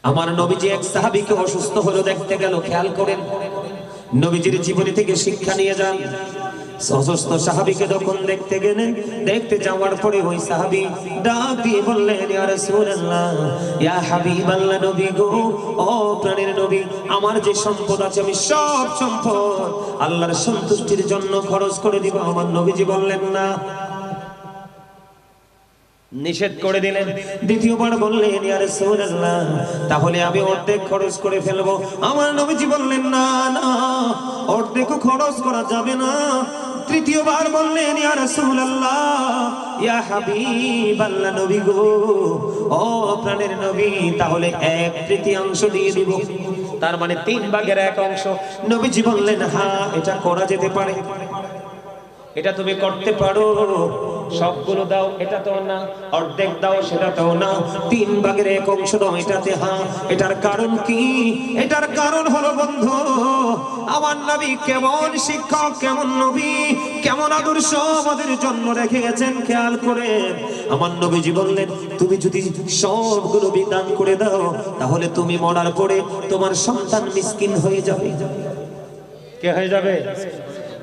আমার নবীজি এক সাহাবীকে অসুস্থ হলো দেখতে গেল। খেয়াল করেন, নবীজির জীবনী থেকে শিক্ষা নিয়ে যান। অসুস্থ সাহাবীকে যখন দেখতে গেলেন, দেখতে যাওয়ার পরে ওই সাহাবী ডাক দিয়ে বললেন, ইয়া রাসূলুল্লাহ, ইয়া হাবিবাল্লাহ, নবী গো, ও প্রাণের নবী, আমার যে সম্পদ আছে আমি সব সম্পদ আল্লাহর সন্তুষ্টির জন্য খরচ করে দিব। আমার নবীজি বললেন না, নিষেধ করে দিলেন। দ্বিতীয়বার বললেন, ইয়া রাসূলুল্লাহ, তাহলে আমি অর্ধেক খরচ করে ফেলবো। আমার নবীজি বললেন, না না, অর্ধেকও খরচ করা যাবে না। তৃতীয়বার বললেন, ইয়া রাসূলুল্লাহ, ইয়া হাবিবাল্লাহ, নবী গো, ও প্রাণের নবী, তাহলে 1/3 দিয়ে দিব। তার মানে 3/1 নবীজি বললেন, হ্যাঁ, এটা করা যেতে পারে, এটা তুমি করতে পারো। সবগুলো দাও, এটা তো না। অর্ধেক দাও, সেটা তো না। 3/1 দাও, এটাতে হ্যাঁ। এটার কারণ কি? এটার কারণ হলো বন্ধু, আমার নবী কেমন শিক্ষক, কেমন নবী, কেমন আদর্শ আমাদের জন্য রেখে গেছেন। খেয়াল করে আমার নবীজি বললেন, তুমি যদি সবগুলো বিদান করে দাও, তাহলে তুমি মরার পরে তোমার সন্তান মিসকিন হয়ে যাবে। কে হয়ে যাবে?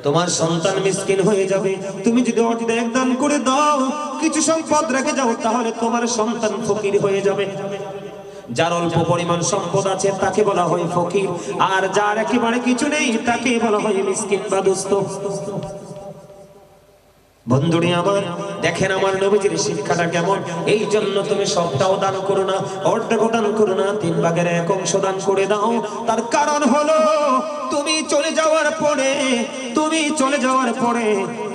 তোমার সন্তান মিসকিন হয়ে যাবে। তুমি যদি অর্ধেক দান করে দাও, কিছু সম্পদ রেখে যাও, তাহলে তোমার সন্তান ফকির হয়ে যাবে। যার অল্প পরিমাণ সম্পদ আছে তাকে বলা হয় ফকির, আর যার একেবারে কিছু নেই তাকে বলা হয় মিসকিন বা দুস্থ। বন্ধুরে আমার, দেখেন আমার নবীজির শিক্ষাটা কেমন। এই জন্য তুমি সবটাও দান করো না, অর্ধেকও দান করো না, 3/1 দান করে দাও। তার কারণ হলো, তুমি চলে যাওয়ার পরে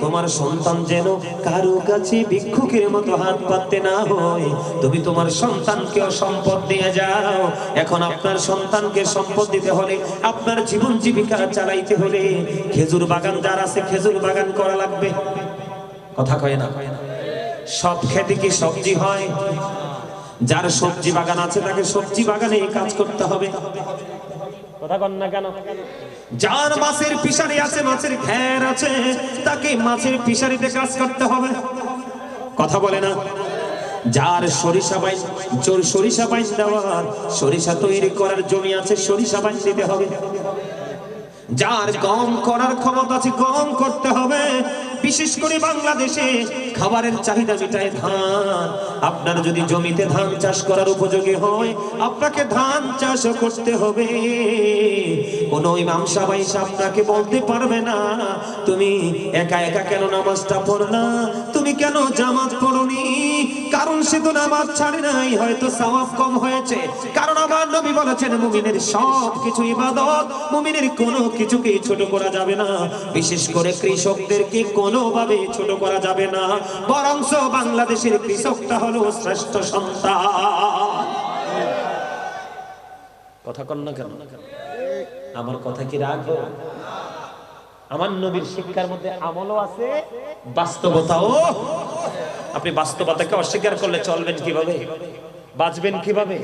তোমার সন্তান যেন কারো কাছে ভিক্ষুকের মতো হাত পাততে না হয়। তুমি তোমার সন্তানকেও সম্পদ দিয়ে যাও। এখন আপনার সন্তানকে সম্পদ দিতে হলে, আপনার জীবন জীবিকা চালাইতে হলে, খেজুর বাগান যার আছে খেজুর বাগান করা লাগবে। কথা কয় না? সব খেতে কি সবজি হয়? যার সবজি বাগান আছে তাকে সবজি বাগানে কাজ করতে হবে। কথা কন না কেন? যার মাছের ফিশারি আছে, মাছের ঘের আছে, তাকে মাছের ফিশারিতে কাজ করতে হবে। কথা বলে না? যার সরিষা বাইন দেওয়ার, সরিষা তৈরি করার জমি আছে, সরিষা বাইন দিতে হবে। যার গম করার ক্ষমতা আছে, গম করতে হবে। বিশেষ করে বাংলাদেশে খাবারের চাহিদা মেটায় ধান। আপনার যদি জমিতে ধান চাষ করার উপযোগী হয়, আপনাকে ধান চাষ করতে হবে। কোন ইমাম সাহেব আপনাকে বলতে পারবে না, তুমি একা একা কেন নামাজটা পড়লা, তুমি কেন জামাত পড়নি। কারণ সে তো নামাজ ছাড়ে নাই, হয়তো সওয়াব কম হয়েছে। কারণ আমার নবী বলেছেন, মুমিনের সব কিছু ইবাদত, মুমিনের কোনো কিছুকেই ছোট করা যাবে না। বিশেষ করে কৃষকদেরকে কোনোভাবে ছোট করা যাবে না, বরং বাংলাদেশের কৃষকটা হলো শ্রেষ্ঠ সন্তান। কথা কন না কেন? আমার কথা কি রাখো? আমার নবীর শিক্ষার মধ্যে আমলও আছে, বাস্তবতাও। আপনি বাস্তবতাকে অস্বীকার করলে চলবেন কিভাবে, বাঁচবেন কিভাবে?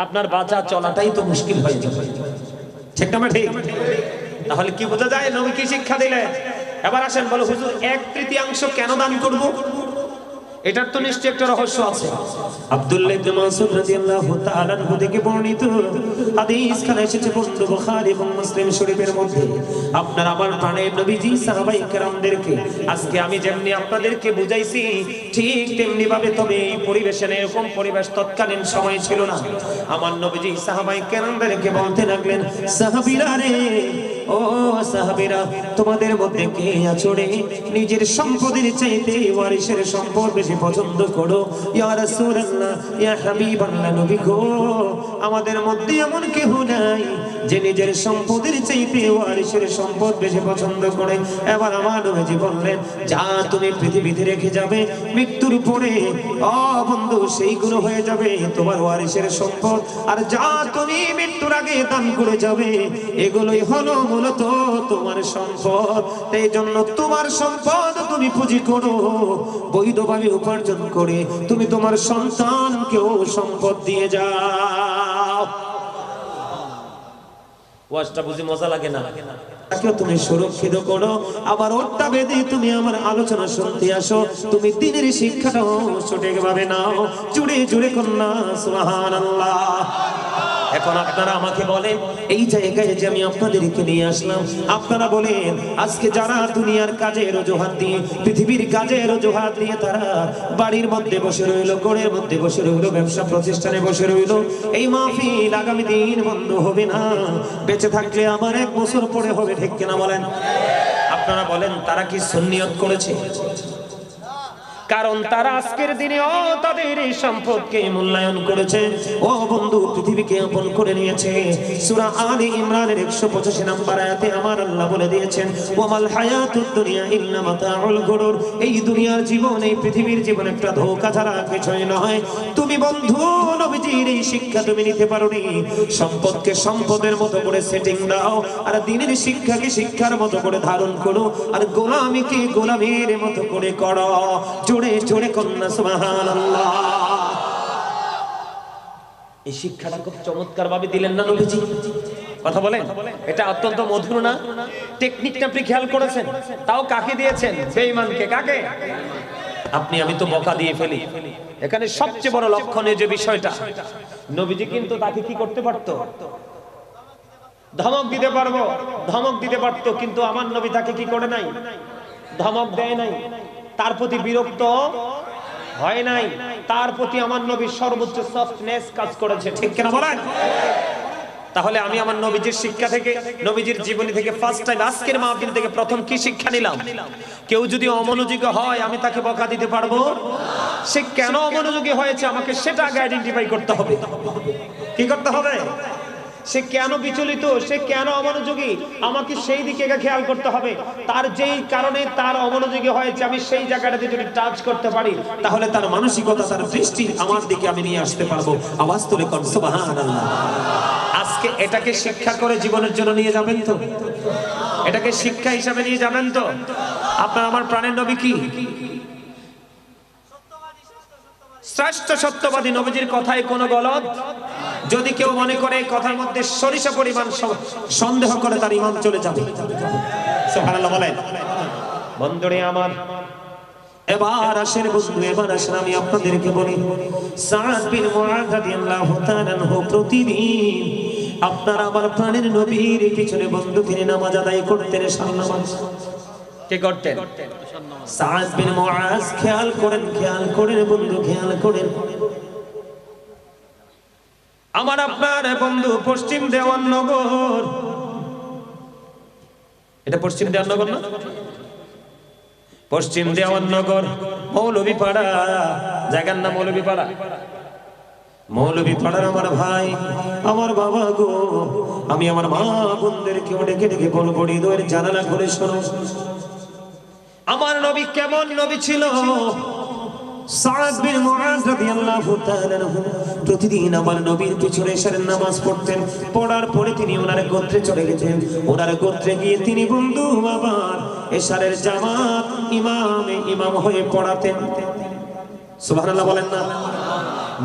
আপনার বাঁচা চলাটাই তো মুশকিল হয়ে যাবে। ঠিক না ঠিক? তাহলে কি বোঝা যায় নবী কি শিক্ষা দিলেন? এবার আসেন, বলো হুজুর 1/3 কেন দান করব? এটার তো নিশ্চয়ই একটা রহস্য আছে। আব্দুল্লাহ ইবনে মাসউদ রাদিয়াল্লাহু তাআলা আনহু থেকে বর্ণিত হাদিস খানে এসেছে বন্ধু, বুখারী এবং মুসলিম শরীফের মধ্যে। আপনার আমার প্রাণের নবীজি সাহাবায়ে কেরামদেরকে আজকে আমি যেমনি আপনাদেরকে বুঝাইছি, ঠিক তেমনি ভাবে, তবে এই পরিবেশে এরকম পরিবেশ তৎকালীন সময় ছিল না। আমার নবীজি সাহাবায়ে কেরামদেরকে বলতে লাগলেন, সাহাবীরা রে, ও সাহাবীরা, তোমাদের মধ্যে কে আছো রে নিজের সম্পদের চাইতে ওয়ারিসের সম্পদ বেশি পছন্দ করো? ইয়া রাসূলুল্লাহ, ইয়া হাবিবাল্লাহ, নবী গো, আমাদের মধ্যে এমন কেউ নাই যে নিজের সম্পদের চাইতে ওয়ারিসের সম্পদ বেশি পছন্দ করে। এবার আমার নবীজি বললেন, যা তুমি পৃথিবীতে রেখে যাবে, মৃত্যুর পরে ও বন্ধু সেইগুলো হয়ে যাবে তোমার ওয়ারিসের সম্পদ। আর যা তুমি মৃত্যুর আগে দান করে যাবে, এগুলোই হলো মূলত তোমার সম্পদ। এই জন্য তোমার সম্পদ তুমি পুঁজি করো, বৈধভাবে উপার্জন করে তুমি তোমার সন্তানকেও সম্পদ দিয়ে যাও। ওয়াজটা বুঝি মজা লাগে না? তুমি সুরক্ষিত করো, আবার ওটা বেঁধে তুমি আমার আলোচনা শুনতে আসো। তুমি দিনের শিক্ষাটাও সঠিকভাবে নাও। জুড়ে জুড়ে কন্যা সুবহানাল্লাহ। এখন আপনারা আমাকে বলেন, এই জায়গায় যে আমি আপনাদেরকে নিয়ে আসলাম, আপনারা বলেন আজকে যারা দুনিয়ার কাজের অজুহাত দিয়ে, পৃথিবীর কাজের অজুহাত দিয়ে তারা বাড়ির মধ্যে বসে রইল, ঘরের মধ্যে বসে রইল, ব্যবসা প্রতিষ্ঠানে বসে রইল, এই মাহফিল আগামী দিন বন্ধ হবে না, বেঁচে থাকলে আমার 1 বছর পরে হবে, ঠিক কিনা বলেন? আপনারা বলেন তারা কি সুন্নিয়ত করেছে? কারণ তারা আজকের দিনেও তাদের এই সম্পদকে মূল্যায়ন করেছে। ও বন্ধু, পৃথিবীকে আপন করে নিয়েছে। সূরা আলে ইমরানের 185 নম্বর আয়াতে আমার আল্লাহ বলে দিয়েছেন, ওয়ামাল হায়াতুদ দুনিয়া ইল্লা মাতাউল গুরুর। এই দুনিয়ার জীবন, এই পৃথিবীর জীবন একটা ধোঁকা ছাড়া কিছুই নয়। তুমি বন্ধু নবীজির এই শিক্ষা তুমি নিতে পারোনি। সম্পদকে সম্পদের মতো করে সেটিং দাও, আর দ্বীনের শিক্ষাকে শিক্ষার মতো করে ধারণ করো, আর গোলামীকে গোলামের মতো করে করো। জোরে জোরে কন্যা সুবহানাল্লাহ। এই শিক্ষাটা খুব চমৎকার ভাবে দিলেন না নবীজি? কথা বলেন, এটা অত্যন্ত মধুর না? টেকনিকটা আপনি খেয়াল করেছেন? তাও কাকে দিয়েছেন? বেঈমানকে। কাকে? আপনি আমি তো বকা দিয়ে ফেলি। এখানে সবচেয়ে বড় লক্ষণীয় যে বিষয়টা, নবীজি কিন্তু তাকে কি করতে পারতো? ধমক দিতে পারবো, ধমক দিতে পারতো, কিন্তু আমার নবী তাকে কি করে নাই? ধমক দেয় নাই, তার প্রতি বিরক্ত হয় নাই, তার প্রতি আমার নবীর সর্বোচ্চ সফটনেস কাজ করেছে, ঠিক কিনা বলেন? তাহলে আমি আমার নবীজির শিক্ষা থেকে, নবীজির জীবনী থেকে ফার্স্ট টাইম আজকের মাহফিল থেকে প্রথম কি শিক্ষা নিলাম? কেউ যদি অমনোযোগী হয় আমি তাকে বকা দিতে পারবো? সে কেন অমনোযোগী হয়েছে আমাকে সেটা আগে আইডেন্টিফাই করতে হবে। কি করতে হবে? সে কেন বিচলিত, সে কেন অমনোযোগী, আমাকে সেই দিকে খেয়াল করতে হবে। তার যেই কারণে তার অমনোযোগী হয়েছে, আমি সেই জায়গাটাতে যদি টাচ করতে পারি, তাহলে তার মানসিকতা, তার দৃষ্টি আমার দিকে আমি নিয়ে আসতে পারবো। আওয়াজ তুলে কোন সুবহানাল্লাহ। আজকে এটাকে শিক্ষা করে জীবনের জন্য নিয়ে যাবেন তো? এটাকে শিক্ষা হিসাবে নিয়ে যাবেন তো? আপনার আমার প্রাণের নবী কি? শ্রেষ্ঠ সত্যবাদী। নবীজির কথায় কোনো গলত। যদি কেউ মনে করে কথার মধ্যে সরিষা পরিমাণ সন্দেহ করে, তার ঈমান চলে যাবে। সুবহানাল্লাহ বলেন। বন্ধুরে আমার, এবার আসেন বন্ধু, এবার আসেন আমি আপনাদেরকে বলি, সাদ বিন মুআয রাদিয়াল্লাহু তাআলা আনহু প্রতিদিন আপনার আমার প্রাণের নবীর পিছনে বন্ধু তিনি নামাজ আদায় করতেন। নামাজ কে করতেন? সাদ বিন মুআয। খেয়াল করেন, খেয়াল করেন বন্ধু, খেয়াল করেন। আমার আপনার বন্ধু পশ্চিম দেওয়াননগর, এটা পশ্চিম দেওয়াননগর না? পশ্চিম দেওয়াননগর মৌলভীপাড়া, জায়গার নাম মৌলভীপাড়া। মৌলভীপাড়ার আমার ভাই, আমার বাবা গো, আমি আমার মা বোনদেরকে ডেকে ডেকে বলবো, হৃদয়ের জানালা করে শোনো, আমার নবী কেমন নবী ছিল। সাদ বিন মুআয রাদিয়াল্লাহু তাআলা আনহু প্রতিদিন আমার নবীর পিছনে এশারের নামাজ পড়তেন। পড়ার পরে তিনি ওনার গোত্রে চলে গেছেন। ওনার গোত্রে গিয়ে তিনি বন্ধু আবার এশারের জামাত ইমাম হয়ে পড়াতেন। সুবহানাল্লাহ বলেন না?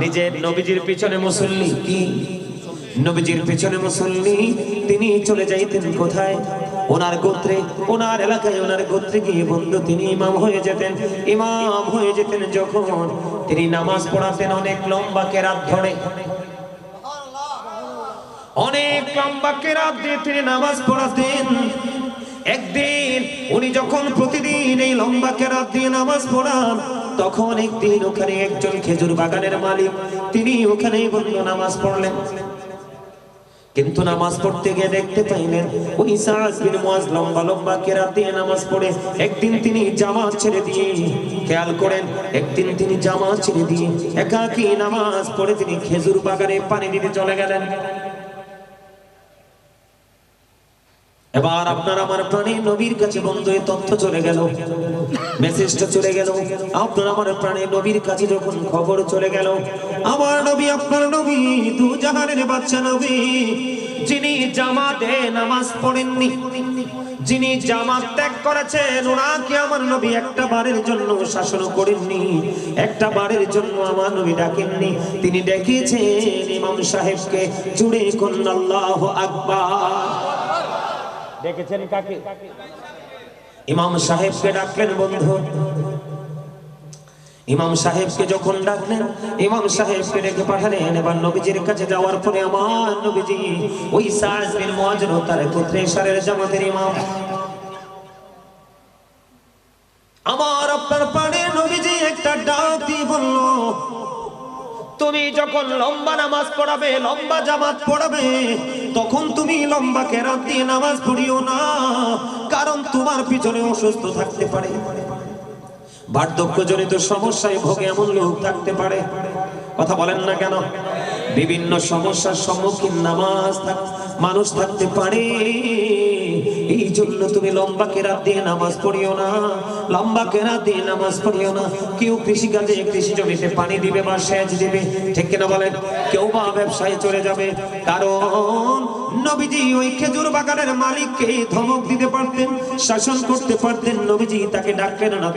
নিজের নবীজির পিছনে মুসল্লি, কি নবীজির পিছনে মুসল্লি, তিনি চলে যাইতেন কোথায়? ওনার গোত্রে, ওনার এলাকায়, ওনার গোত্রে গিয়ে বন্ধু তিনি ইমাম হয়ে যেতেন। ইমাম হয়ে যেতেন যখন তিনি নামাজ পড়াতেন অনেক লম্বা কেরাত ধরে, অনেক লম্বা কেরাত দিয়ে তিনি নামাজ পড়াতেন। একদিন উনি যখন প্রতিদিন এই লম্বা কেরাত দিয়ে নামাজ পড়ান, তখন একদিন ওখানে একজন খেজুর বাগানের মালিক, তিনি ওখানেই বন্ধু নামাজ পড়লেন। কিন্তু নামাজ পড়তে গিয়ে দেখতে পাইলেন ওই সাদ বিন মুআয লম্বা লম্বা কেরাত দিয়ে নামাজ পড়ে একদিন তিনি জামাত ছেড়ে দিয়ে, খেয়াল করেন, একদিন তিনি জামাত ছেড়ে দিয়ে একাকী নামাজ পড়ে তিনি খেজুর বাগানে পানি দিতে চলে গেলেন। এবার আপনার আমার প্রাণের নবীর কাছে বন্ধু এই তথ্য চলে গেল, মেসেজটা চলে গেল। আপনার আমার প্রাণের নবীর কাছে যখন খবর চলে গেল, আমার নবী, আপনার নবী, দু জাহানের বাদশা নবী, যিনি জামাতে নামাজ পড়েননি, যিনি জামাত ত্যাগ করেছেন, ওনাকে আমার নবী একটা বারের জন্য শাসন করেননি, একটা বারের জন্য আমার নবী ডাকেননি। তিনি ডেকেছেন ইমাম সাহেবকে। জুড়ে কোন আল্লাহু আকবার। ডেকেছেন কাকে? ইমাম সাহেবকে ডাকলেন বন্ধু। ইমাম সাহেবকে যখন ডাকলেন, ইমাম সাহেবকে ডেকে পাঠালেন। এবার নবীজির কাছে যাওয়ার পরে আমার নবীজি ওই সাদ বিন মুআয তার পুত্র ইশারের জামাতের ইমাম, আমার আপনার পানে নবীজি একটা ডাক দিয়ে বলল, তুমি যখন লম্বা নামাজ পড়াবে, লম্বা জামাত পড়াবে, তখন তুমি লম্বা কেরাত দিয়ে নামাজ পড়িও না, কারণ তোমার পিছনে অসুস্থ থাকতে পারে, বার্ধক্যজনিত সমস্যায় ভোগে এমন লোক থাকতে পারে। কথা বলেন না কেন? বিভিন্ন সমস্যার সম্মুখীন মানুষ থাকতে পারে। এই জন্য তুমি লম্বা কেরাত দিয়ে নামাজ পড়িও না, লম্বা কেরাত দিয়ে নামাজ পড়িও না। কেউ কৃষিকাজে কৃষি জমিতে পানি দিবে বা সেচ দিবে, ঠিক কিনা বলেন? কেউ বা ব্যবসায় চলে যাবে, কারণ নবীজি ওই খেজুর বাগানের মালিককে ধমক দিতে পারতেন, শাসন করতে পারতেন। নবীজি তাকে ডাকলেন না,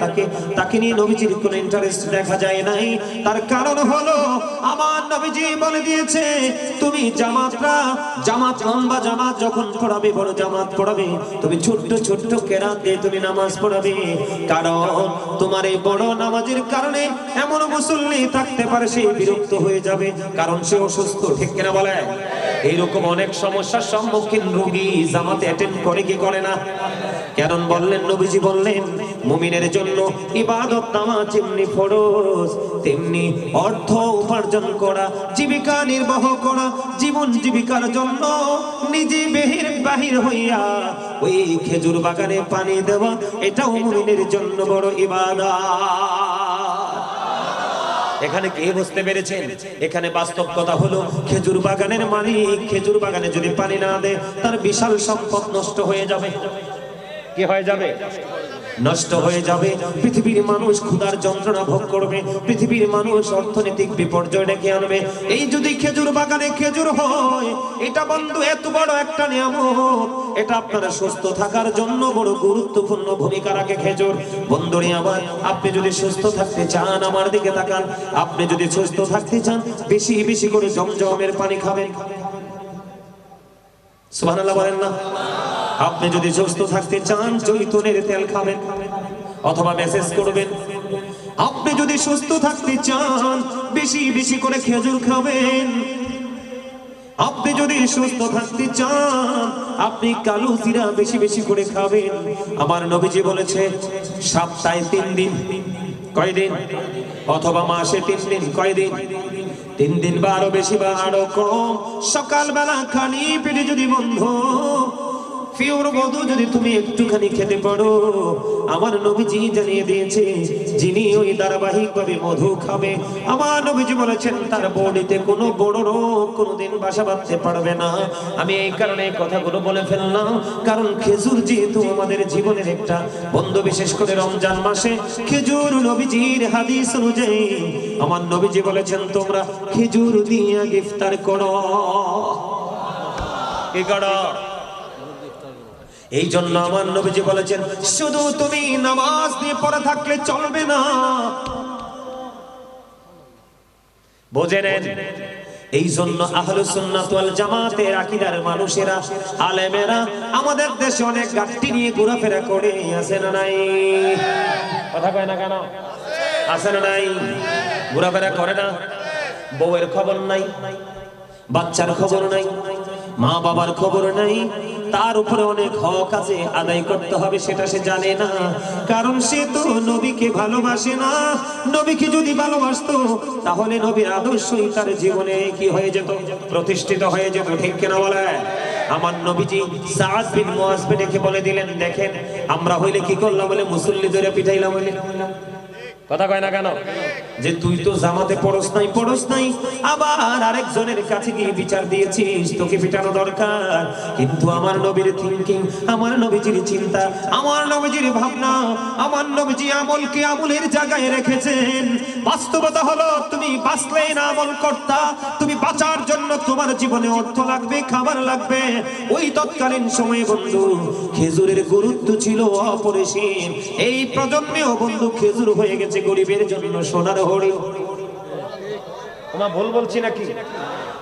তাকে নিয়ে নবীজির কোনো ইন্টারেস্ট দেখা যায় নাই। তার কারণ হলো আমার নবীজি বলে দিয়েছে, তুমি জামাত লম্বা জামাত যখন পড়াবে, বড় জামাত পড়াবে, তুমি ছোট্ট ছোট্ট কেরাত দিয়ে তুমি নামাজ পড়াবে, কারণ তোমার এই বড় নামাজের কারণে এমন মুসল্লি থাকতে পারে সে বিরক্ত হয়ে যাবে, কারণ সে অসুস্থ, ঠিক কিনা বলে? এইরকম অনেক সমস্যার সম্মুখীন রোগী জামাতে অ্যাটেন্ড করে কি করে না? কারণ বললেন, নবীজি বললেন, মুমিনের জন্য ইবাদত নামাজ যেমনি ফরজ, তেমনি অর্থ উপার্জন করা, জীবিকা নির্বাহ করা, জীবন জীবিকার জন্য নিজে বাহির হইয়া ওই খেজুর বাগানে পানি দেওয়া, এটাও মুমিনের জন্য বড় ইবাদত। এখানে কে বুঝতে পেরেছেন? এখানে বাস্তব কথা হলো, খেজুর বাগানের মালিক খেজুর বাগানে যদি পানি না দেয়, তার বিশাল সম্পদ নষ্ট হয়ে যাবে। কি হয়ে যাবে? নষ্ট হয়ে যাবে। পৃথিবীর মানুষ ক্ষুধার যন্ত্রণা ভোগ করবে, পৃথিবীর মানুষ অর্থনৈতিক বিপর্যয় ডেকে আনবে। এই যদি খেজুর বাগানে খেজুর হয়, এটা বন্ধু এত বড় একটা নিয়ামত, এটা আপনারা সুস্থ থাকার জন্য বড় গুরুত্বপূর্ণ ভূমিকা রাখে খেজুর। বন্ধুরে আমার, আপনি যদি সুস্থ থাকতে চান, আমার দিকে তাকান, আপনি যদি সুস্থ থাকতে চান, বেশি বেশি করে জমজমের পানি খাবেন। সুবহানাল্লাহ বলেন না? আপনি যদি সুস্থ থাকতে চান, জৈতুনের তেল খাবেন অথবা মেসেজ করবেন। আপনি যদি সুস্থ থাকতে চান, বেশি বেশি করে খেজুর খাবেন। আপনি যদি সুস্থ থাকতে চান, আপনি কালো জিরা বেশি বেশি করে খাবেন। আমার নবীজি বলেছে, সপ্তাহে 3 দিন, কয়দিন? অথবা মাসে 3 দিন, কয়দিন? 3 দিন বা আরো বেশি বা আরো কম, সকালবেলা খালি পেটে যদি বন্ধু পিওর মধু যদি তুমি একটুখানি খেতে পারো, আমার নবীজি জানিয়ে দিয়েছে, যিনি ওই ধারাবাহিকভাবে মধু খাবে, আমার নবীজি বলেছেন, তার বডিতে কোনো বড় রোগ কোনোদিন বাসা বাঁধতে পারবে না। আমি এই কারণে এই কথাগুলো বলে ফেললাম, কারণ খেজুর যেহেতু আমাদের জীবনের একটা বন্ধু, বিশেষ করে রমজান মাসে খেজুর নবীজির হাদিস অনুযায়ী আমার নবীজি বলেছেন, তোমরা খেজুর দিয়ে ইফতার করো। কি করো? এই জন্য আমার নবীজি বলেছেন, শুধু তুমি নামাজ দিয়ে পড়ে থাকলে চলবে না। বুঝে নেন, এই জন্য আহলুস সুন্নাত ওয়াল জামাতের আকীদার মানুষেরা, আলেমেরা আমাদের দেশে অনেক গাট্টি নিয়ে ঘোরাফেরা করে, আছে না নাই? কথা কয় না কেন? আছে না নাই? ঘোরাফেরা করে না। বউয়ের খবর নাই, বাচ্চার খবর নাই, মা বাবার খবর নাই, তার উপরে অনেক হক আছে, আদায় করতে হবে, সেটা সে জানে না, কারণ সে তো নবীকে ভালোবাসে না। নবীকে যদি ভালোবাসতো, তাহলে নবীর আদর্শই তার জীবনে কি হয়ে যেত? প্রতিষ্ঠিত হয়ে যেত, ঠিক কিনা বলে? আমার নবীজি সাদ বিন মুআযকে ডেকে বলে দিলেন, দেখেন আমরা হইলে কি করলাম, বলে মুসল্লি ধরে পিঠাইলাম। হইলে কথা কয় না কেন? যে তুই তো জামাতে পড়স নাই, আবার আরেকজনের কাছে গিয়ে বিচার দিয়েছিস, তোকে পিটানো দরকার। কিন্তু আমার নবীর থিংকিং, আমার নবীজির চিন্তা, আমার নবীজির ভাবনা, আমার নবীজি আমলকে আমলের জায়গায় রেখেছেন। বাস্তবতা হলো, তুমি বাঁচলেই না আমল করতা, তুমি বাঁচার জন্য তোমার জীবনে অর্থ লাগবে, খাবার লাগবে। ওই তৎকালীন সময়ে বন্ধু খেজুরের গুরুত্ব ছিল অপরিসীম। এই প্রজন্মেও বন্ধু খেজুর হয়ে গেছে গরিবের জন্য সোনার হরিণ। ওমা ভুল বলছি নাকি?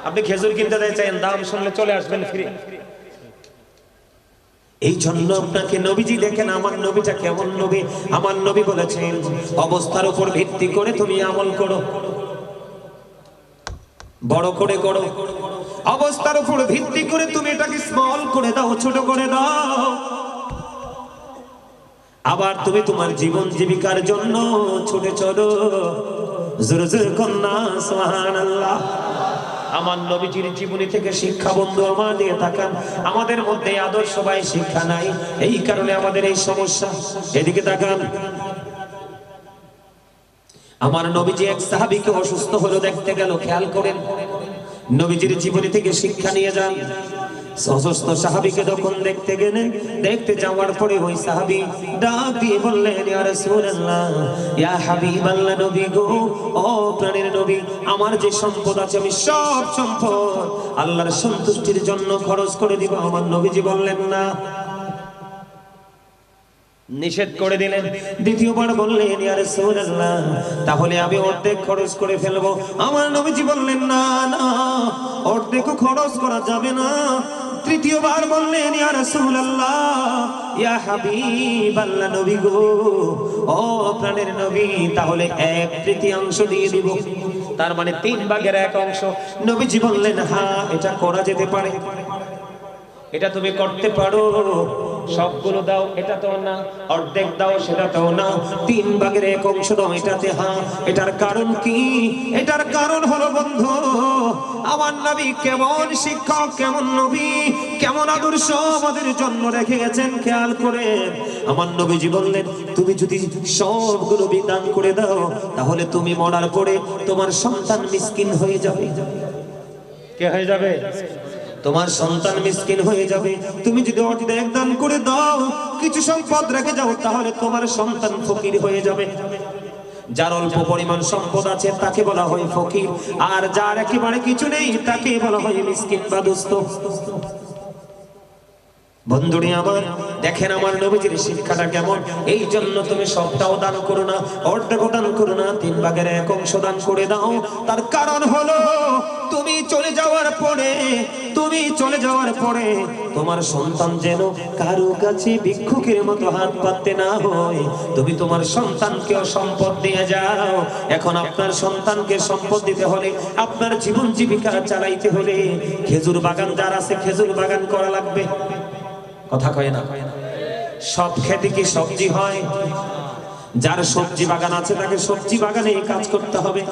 আপনি খেজুর কিনতে চাইছেন, দাম শুনলে চলে আসবেন ফিরে। এই জন্য আপনাকে নবীজি দেখেন আমার নবীটা কেমন নবী। আমার নবী বলেছেন অবস্থার উপর ভিত্তি করে তুমি আমল করো, বড় করে করো। অবস্থার উপর ভিত্তি করে তুমি এটাকে স্মল করে দাও, ছোট করে দাও। আবার তুমি তোমার জীবন জীবিকার জন্য ছুটে চলো, জোরে জোরে কন্যা সুবহানাল্লাহ। আমার নবীজির জীবনী থেকে শিক্ষা বন্ধু আমার দিয়ে তাকান। আমাদের মধ্যে আদর্শবাহী শিক্ষা নাই, এই কারণে আমাদের এই সমস্যা। এদিকে তাকান, আমার নবীজি এক সাহাবীকে অসুস্থ হলো দেখতে গেল, খেয়াল করেন নবীজির জীবনী থেকে শিক্ষা নিয়ে যান। অসুস্থ সাহাবীকে যখন দেখতে গেলেন, দেখতে যাওয়ার পরে ওই সাহাবী ডাক দিয়ে বললেন ইয়া রাসূলুল্লাহ, ইয়া হাবিবাল্লাহ, নবী গো, ও প্রাণের নবী, আমার যে সম্পদ আছে আমি সব সম্পদ আল্লাহর সন্তুষ্টির জন্য খরচ করে দিব। আমার নবীজি বললেন না, নিষেধ করে দিলেন। দ্বিতীয়বার বললেন ইয়া রাসূলুল্লাহ, তাহলে আমি অর্ধেক খরচ করে ফেলবো। আমার নবীজি বললেন না না, অর্ধেকও খরচ করা যাবে না। তৃতীয়বার বললেন ইয়া রাসূলুল্লাহ, ইয়া হাবিবাল্লাহ, নবী গো, ও প্রাণের নবী, তাহলে 1/3 দিয়ে দিব। তার মানে 3/1 নবীজি বললেন হ্যাঁ, এটা করা যেতে পারে, এটা তুমি করতে পারো। সবগুলো দাও এটা তো না, অর্ধেক দাও সেটা তো না, 3/1 দাও এটাতে হ্যাঁ। এটার কারণ কি? এটার কারণ হলো বন্ধু, আমার নবী কেমন শিক্ষক, কেমন নবী, কেমন আদর্শ আমাদের জন্য রেখে গেছেন, খেয়াল করে। আমার নবীজি বললেন তুমি যদি সবগুলো বিদান করে দাও, তাহলে তুমি মরার পরে তোমার সন্তান মিসকিন হয়ে যাবে। কে হয়ে যাবে? তোমার সন্তান মিসকিন হয়ে যাবে। তুমি যদি অর্ধেক দান করে দাও, কিছু সম্পদ রেখে যাও, তাহলে তোমার সন্তান ফকির হয়ে যাবে। যার অল্প পরিমাণ সম্পদ আছে তাকে বলা হয় ফকির, আর যার একেবারে কিছু নেই তাকে বলা হয় মিসকিন বা দুস্থ। বন্ধুরে আমার, দেখেন আমার নবীজির শিক্ষাটা কেমন। এই জন্য তুমি সবটাও দান করো না, অর্ধেকও দান করো না, 3/1 দান করে দাও। তার কারণ হলো তুমি চলে যাওয়ার পরে তোমার সন্তান যেন কারো কাছে ভিক্ষুকের মতো হাত পাততে না হয়। তুমি তোমার সন্তানকেও সম্পদ দিয়ে যাও। এখন আপনার সন্তানকে সম্পদ দিতে হলে, আপনার জীবন জীবিকা চালাইতে হলে, খেজুর বাগান যার আছে খেজুর বাগান করা লাগবে। কথা কয় না? সব খেতে কি সবজি হয়? যার সবজি বাগান আছে তাকে সবজি বাগানে কাজ করতে হবে।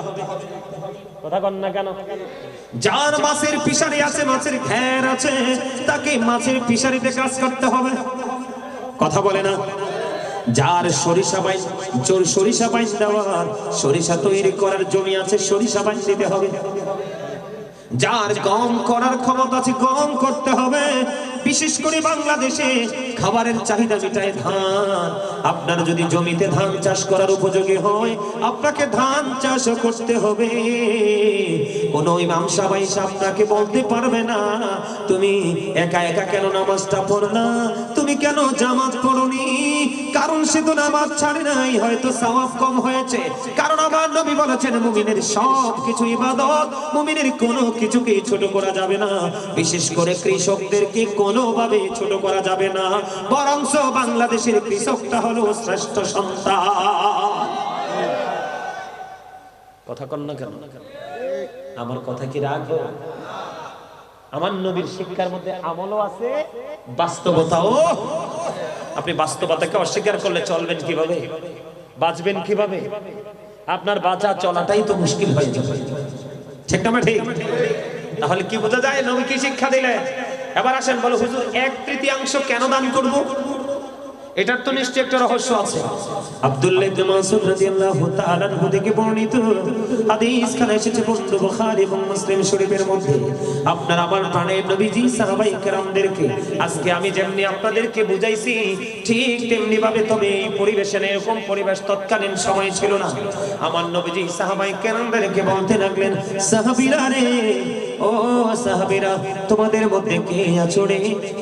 কথা কন না কেন? যার মাছের ফিশারি আছে, মাছের ঘের আছে, তাকে মাছের ফিশারিতে কাজ করতে হবে। কথা বলে না? যার সরিষা বাইন দেওয়ার, সরিষা তৈরি করার জমি আছে, সরিষা বাইন দিতে হবে। যার গম করার ক্ষমতা আছে, গম করতে হবে। বিশেষ করে বাংলাদেশে খাবারের চাহিদা মেটায় ধান। আপনার যদি জমিতে ধান চাষ করার উপযোগী হয়, আপনাকে ধান চাষ করতে হবে। কোন ইমাম সাহেব আপনাকে বলতে পারবে না তুমি একা একা কেন নামাজটা পড়লা, তুমি কেন জামাত পড়নি। কারণ সে তো নামাজ ছাড়ে নাই, হয়তো সওয়াব কম হয়েছে। কারণ আমার নবী বলেছেন মুমিনের সব কিছু ইবাদত, মুমিনের কোনো কিছুকে ছোট করা যাবে না। বিশেষ করে কৃষকদেরকে কোনোভাবে ছোট করা যাবে না, বরং বাংলাদেশের কৃষকটা হলো শ্রেষ্ঠ সন্তান। কথা কন না কেন? আমার কথা কি রাখো? আমার নবীর শিক্ষার মধ্যে আমলও আছে, বাস্তবতাও। আপনি বাস্তবতাকে অস্বীকার করলে চলবেন কিভাবে, বাঁচবেন কিভাবে? আপনার বাঁচা চলাটাই তো মুশকিল হয়ে যাবে। ঠিক না ঠিক? তাহলে কি বোঝা যায় নবী কি শিক্ষা দিলেন? এবার আসেন বলো হুজুর 1/3 কেন দান করব? এটার তো নিশ্চয়ই একটা রহস্য আছে। আব্দুল্লাহ ইবনে মাসউদ রাদিয়াল্লাহু তাআলা আনহু থেকে বর্ণিত হাদিস খানে এসেছে বন্ধু বুখারী এবং মুসলিম শরীফের মধ্যে। আপনার আমার প্রাণের নবীজি সাহাবায়ে কেরামদেরকে আজকে আমি যেমনি আপনাদেরকে বুঝাইছি, ঠিক তেমনি ভাবে, তবে এই পরিবেশে এরকম পরিবেশ তৎকালীন সময় ছিল না। আমার নবীজি সাহাবায়ে কেরামদেরকে বলতে লাগলেন, সাহাবীরা রে, ও সাহাবীরা, তোমাদের মধ্যে কে আছো রে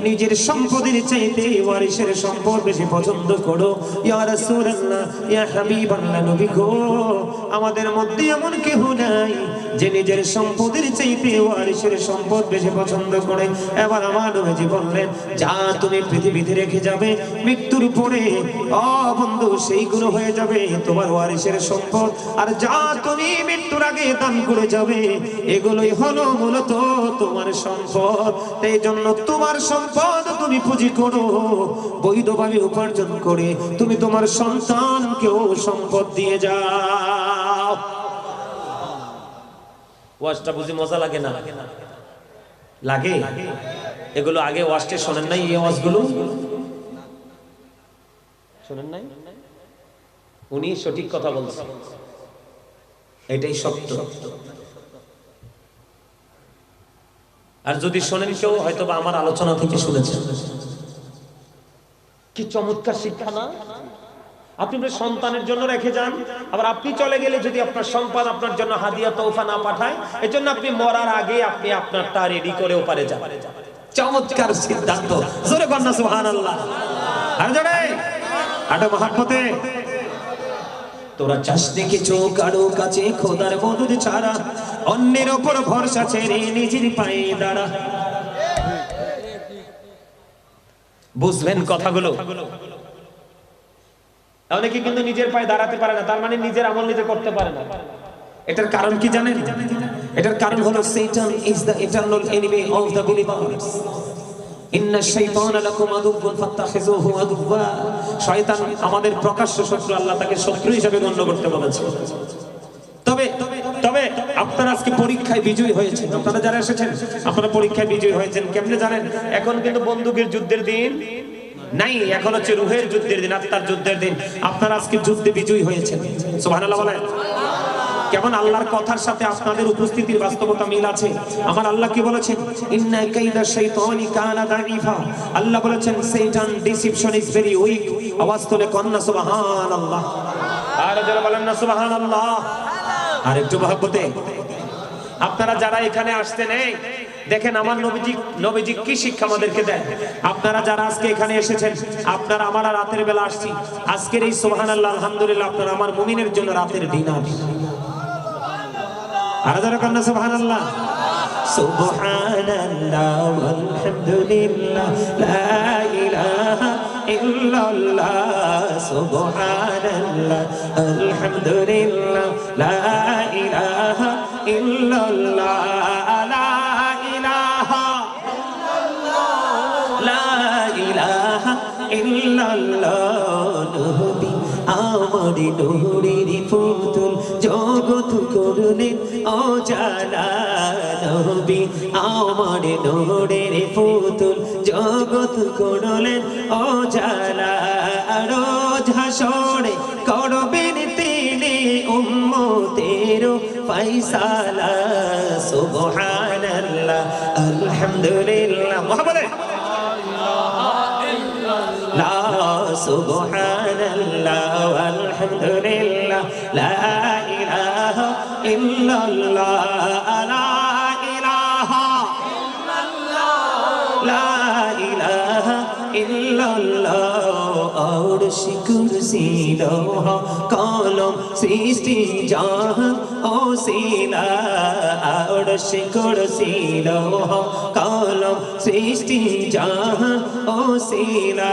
নিজের সম্পদের চাইতে ওয়ারিসের সম্পদ বেশি পছন্দ করো? ইয়া রাসূলুল্লাহ, ইয়া হাবিবাল্লাহ, নবী গো, আমাদের মধ্যে এমন কেউ নাই যে নিজের সম্পদের চাইতে ওয়ারিসের সম্পদ বেশি পছন্দ করে। এবার আমার নবীজি বললেন, যা তুমি পৃথিবীতে রেখে যাবে মৃত্যুর পরে বন্ধু সেইগুলো হয়ে যাবে তোমার ওয়ারিসের সম্পদ, আর যা তুমি মৃত্যুর আগে দান করে যাবে এগুলোই হলো মূলত তোমার সম্পদ। এই জন্য তোমার সম্পদ তুমি পুঁজি করো, বৈধভাবে উপার্জন করে তুমি তোমার সন্তানকেও সম্পদ দিয়ে যাও। ওয়াজটা বুঝি মজা লাগে না? লাগে। এগুলো আগে ওয়াজটা শোনেন নাই? এই ওয়াজগুলো শোনেন নাই? উনি সঠিক কথা বলছেন, এটাই সত্য। আর যদি শোনেন কেউ হয়তো বা আমার আলোচনা থেকে শুনেছেন। কি চমৎকার শিক্ষা না? আপনি আপনার সন্তানের জন্য রেখে যান, আবার আপনি চলে গেলে যদি আপনার সন্তান আপনার জন্য হাদিয়া তোহফা না পাঠায়, এজন্য আপনি মরার আগে আপনি আপনারটা রেডি করে ওপারে যান। চমৎকার সিদ্ধান্ত, জোরে বলনা সুবহানাল্লাহ। আর জোরে আটা মহব্বতে। তোরা চাষনি কিছু কারো কাছে খোদার মদদ ছাড়া, অন্যের ওপর ভরসা ছেড়ে নিজের পায়ে দাঁড়া। বুঝলেন কথাগুলো? অনেকে কিন্তু নিজের পায়ে দাঁড়াতে পারে না, তার মানে নিজের আমল নিজে করতে পারে না। এটার কারণ কি জানেন? এটার কারণ হলো Satan is the eternal enemy of the believers. ইন্না শাইতানা লাকুম আদুওয়ুন ফাত্তাখিযুহু আদুওয়া। শয়তান আমাদের প্রকাশ্য শত্রু, আল্লাহ তাকে শত্রু হিসেবে গণ্য করতে বলেছে। তবে তবে আপনারা আজকে পরীক্ষায় বিজয়ী হয়েছেন। আপনারা যারা এসেছেন আপনারা পরীক্ষায় বিজয়ী হয়েছেন। কেমনে জানেন? এখন কিন্তু বন্দুকের যুদ্ধের দিন নাই, এখন হচ্ছে রুহের যুদ্ধের দিন, আত্মার যুদ্ধের দিন। আপনারা আজকে যুদ্ধে বিজয়ী হয়েছেন। সুবহানাল্লাহ বলেন। কেমন আল্লাহর কথার সাথে আপনাদের উপস্থিতির বাস্তবতা মিল আছে? আমার আল্লাহ কি বলেছেন? ইন্না কাইদা শাইতানি কানা দাঈফা। আল্লাহ বলেছেন শয়তান ডিসিপশন ইজ ভেরি উইক। আওয়াজ তুলে কন্না সুবহানাল্লাহ। আর যারা বলেন না সুবহানাল্লাহ। আর একটু মহব্বতে। আপনারা যারা এখানে আসতেন, এই দেখেন আমার নবীজি কি শিক্ষা আমাদেরকে দেন। আপনারা যারা আজকে এখানে এসেছেন, আপনারা আমরা রাতের বেলা আসছি, আজকের এই সুবহানাল্লাহ আলহামদুলিল্লাহ আপনারা আমার মুমিনের জন্য রাতের ডিনার। আর যারা কন্না সুবহানাল্লাহ। সুবহানাল্লাহ আলহামদুলিল্লাহ লা ইলাহা ইল্লাল্লাহ। সুবহানাল্লাহ আলহামদুলিল্লাহ লা ইলাহা ইল্লাল্লাহ। লা ইলাহা ইল্লাল্লাহ। নবী আমার নূরের পুতুল, জগৎ করলেন অজানা। নবী আমার নূরের পুতুল, জগৎ করলেন অজানা। রোজ হাসরে করবেন তিনি উম্মতের ফয়সালা। সুবহানাল্লাহ আলহামদুলিল্লাহ। মুহাম্মাদে লা সুবহানাল্লাহ আলহামদুলিল্লাহ লা ইলাহা ইল্লাল্লাহ। লা ইলাহা ইল্লাল্লাহ লা ইলাহা ইল্লাল্লাহ। আরশ কুরসি লৌহ কলম সৃষ্টি জাহান ওসিলা। আরশ কুরসি লৌহ কলম সৃষ্টি জাহান ওসিলা।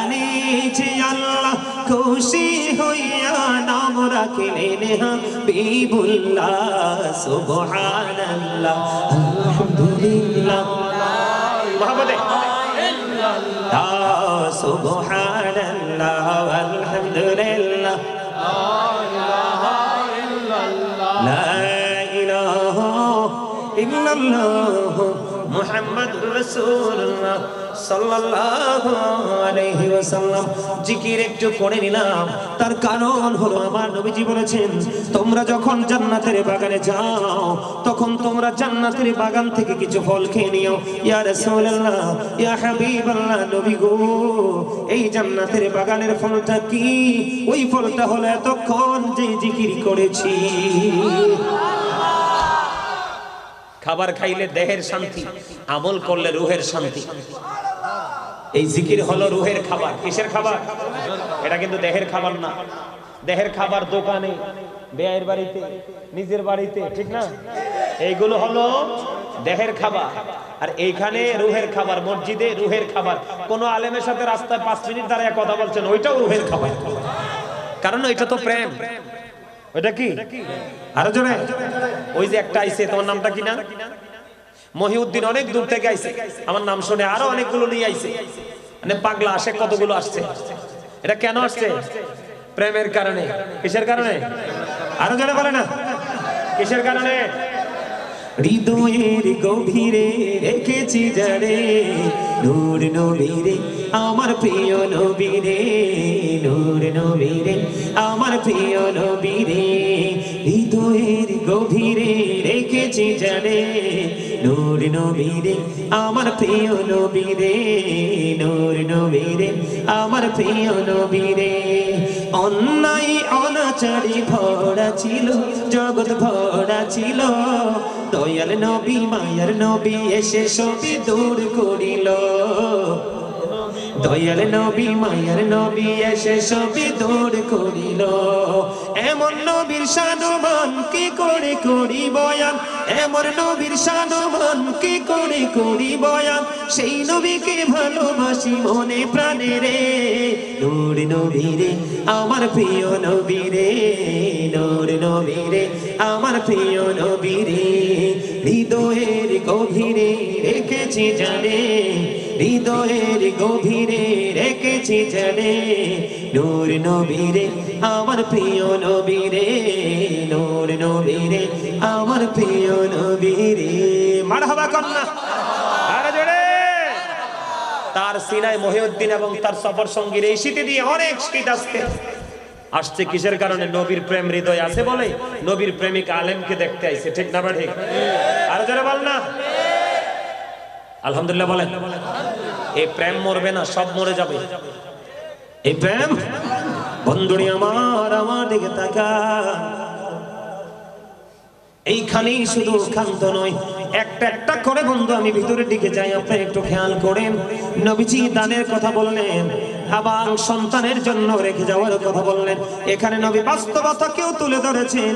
নিচে আল্লাহ খুশি হইয়া নাম রাখলেন হাবিবুল্লাহ। সুবহানাল্লাহ আলহামদুলিল্লাহ। মুহাম্মাদে সুবহানাল্লাহ আলহামদুলিল্লাহ লা ইলাহা ইল্লাল্লাহ মুহাম্মাদুর রাসূলুল্লাহ সাল্লাল্লাহু আলাইহি ওয়াসাল্লাম। জিকির একটু করে নিলাম, তার কারণ হলো আমার নবীজি বলেছেন, তোমরা যখন জান্নাতের বাগানে যাও তখন তোমরা জান্নাতের বাগান থেকে কিছু ফল খেয়ে নিও। ইয়া রাসূলুল্লাহ, ইয়া হাবিবাল্লাহ, নবী গো, এই জান্নাতের বাগানের ফলটা কি? ওই ফলটা হলো এতক্ষণ যে জিকির করেছি। খাবার খাইলে দেহের শান্তি, আমল করলে রুহের শান্তি। এই জিকির হলো রুহের খাবার। কিসের খাবার? এটা কিন্তু দেহের খাবার না। দেহের খাবার দোকানে, বেয়ের বাড়িতে, নিজের বাড়িতে, ঠিক না? এইগুলো হলো দেহের খাবার। আর এইখানে রুহের খাবার, মসজিদে রুহের খাবার। কোন আলেমের সাথে রাস্তায় 5 মিনিট দাঁড়িয়ে কথা বলছেন, ওইটাও রুহের খাবার, কারণ ওইটা তো প্রেম। ওইটা কি? আরো জোরে। ওই যে একটা আইছে, তোমার নামটা কি না? মহিউদ্দিন অনেক দূর থেকে আইছে, আমার নাম শুনে আরো অনেকগুলো নিয়ে আইছে। মানে পাগলা আসে, কতগুলো আসছে। এটা কেন আসছে? প্রেমের কারণে। কিসের কারণে? আরো জোরে বলে না, কিসের কারণে? হৃদয়ের গভীরে রেখেছি যারে, নূর নবীরে আমার প্রিয় নবীরে, নূর নবীরে আমার প্রিয় নবীরে। হৃদয়ের গভীরে রেখেছি যারে, নূর নবীরে আমার প্রিয় নবীরে, নূর নবীরে আমার প্রিয় নবীরে। অন্যায় অনাচারে ভরা ছিল, জগৎ ভরা ছিল, দয়াল নবী মায়ার নবী এসে সবই দূর করিল। দয়াল নবী মায়ার নবী এসে সবই দূর করিল। এমন নবীর শানমান কি করে করি বয়ান, এমন নবীর শানমান কি করে করি বয়ান। সেই নবীকে ভালোবাসি মনে প্রাণে রে, নূর নবীরে আমার প্রিয় নবীরে, নূর নবীরে আমার প্রিয় নবীরে। হৃদয়ের গভীরে রেখেছি জানে, হৃদয়ের গভীরে রেখেছি জানে, নূর নবীরে আমার প্রিয় নবীরে, নূর নবীরে আমার প্রিয় নবীরে। মারহাবা কন্যা, আরে জোরে। তার সিনায় মহিউদ্দিন এবং তার সফর সঙ্গীর এই শীতে দিয়ে অনেক শীত আসছে। কিসের কারণে? নবীর প্রেম হৃদয় আছে বলে, নবীর প্রেমিক আলেমকে দেখতে আইছে, ঠিক না? ঠিক। আরো জোরে বল না, আলহামদুলিল্লাহ বলেন। এই প্রেম মরবে না, সব মরে যাবে। এই প্রেম, বন্ধুরি আমার, আমার দিকে তাকা। এইখানেই শুধু ক্ষান্ত নয়, একটা একটা করে বন্ধু আমি ভিতরের দিকে যাই, আপনি একটু খেয়াল করেন। নবীজি দানের কথা বললেন, আবার সন্তানের জন্য রেখে যাওয়ার কথা বললেন। এখানে নবী বাস্তবতাকেও তুলে ধরেছেন।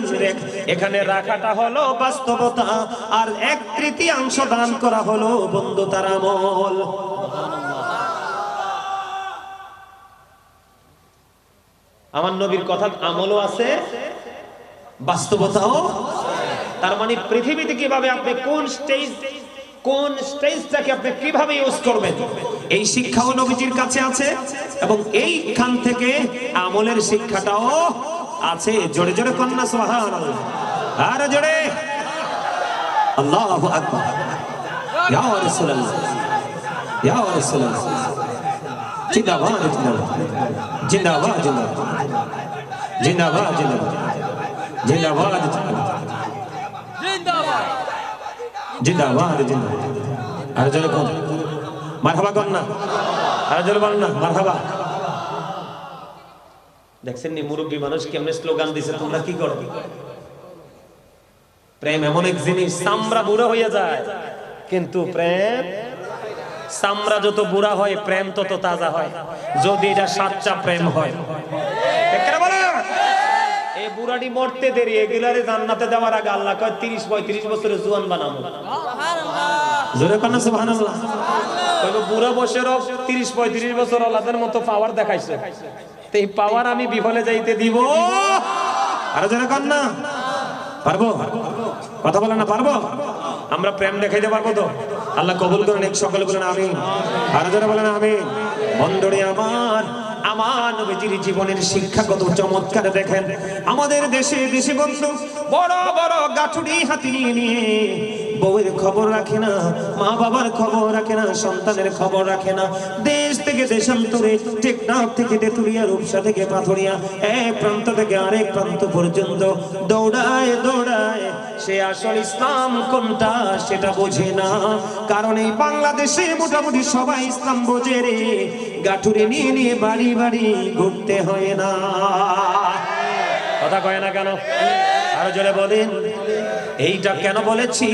এখানে রাখাটা হলো বাস্তবতা, আর 1/3 দান করা হলো বন্ধুতার আমল। আমার নবীর কথা আমলও আছে, বাস্তবতাও। তার মানে পৃথিবীতে কিভাবে আপনি কোন স্টেজটাকে আপনি কিভাবে ইউজ করবেন, এই শিক্ষাও নবীজির কাছে আছে, এবং এইখান থেকে আমলের শিক্ষাটাও আছে। জোরে জোরে কন্যা সুবহানাল্লাহ, আর জোরে আল্লাহু আকবার। ইয়া রাসূলুল্লাহ, ইয়া রাসূলুল্লাহ, জিন্দাবাদ জিন্দাবাদ জিন্দাবাদ জিন্দাবাদ জিন্দাবাদ জিন্দাবাদ জিন্দাবাদ জিন্দাবাদ। আর জোরে কোন মারহাবা কোন না, আর জোরে বল না মারহাবা। দেখছেন নি মুরব্বী মানুষ কেমনে স্লোগান দিছে, তোমরা কি করো? প্রেম এমন এক জিনিস, চামড়া বুড়া হয়ে যায়, কিন্তু প্রেম, চামড়া যত বুড়া হয় প্রেম তত তাজা হয়, যদি এটা সাচ্চা প্রেম হয়। এই বুড়াটি মরতে দেরি, এগুলারে জান্নাতে দেওয়ার আগে আল্লাহ কয় 30-35 বছরের জোয়ান বানাবো। জোরে কান্না সুবহানাল্লাহ। কইলো বুড়া বয়সেরও 30-35 বছর আল্লাহর মতো পাওয়ার দেখাইছে, তো এই পাওয়ার আমি বিফলে যাইতে দিব? আর জোরে কান্না পারবো? কথা বলেন না, পারবো? আমরা প্রেম দেখাইতে পারবো তো? আল্লাহ কবুল করেন, এক সকলে বলেন আমিন। আর যারা বলেন আমিন। বন্ধুরে আমার, আমার নবীজির জীবনের শিক্ষা কত চমৎকার দেখেন। আমাদের দেশে বন্ধু বড় বড় গাঠুরি হাতি নিয়ে বউয়ের খবর রাখে না, মা বাবার খবর রাখে না, সন্তানের খবর রাখে না। দেশ থেকে দেশান্তরে, টেকনাফ থেকে তেতুলিয়া, রূপসা থেকে পাথরিয়া, এক প্রান্ত থেকে আরেক প্রান্ত পর্যন্ত দৌড়ায় দৌড়ায়। সে আসল ইসলাম কোনটা সেটা বোঝে না, কারণ এই বাংলাদেশে মোটামুটি সবাই ইসলাম বোঝে রে। গাঠুরি নিয়ে নিয়ে বাড়ি বাড়ি ঘুরতে হয় না। কথা কয় না কেন? আরো জোরে বলেন। এইটা কেন বলেছি?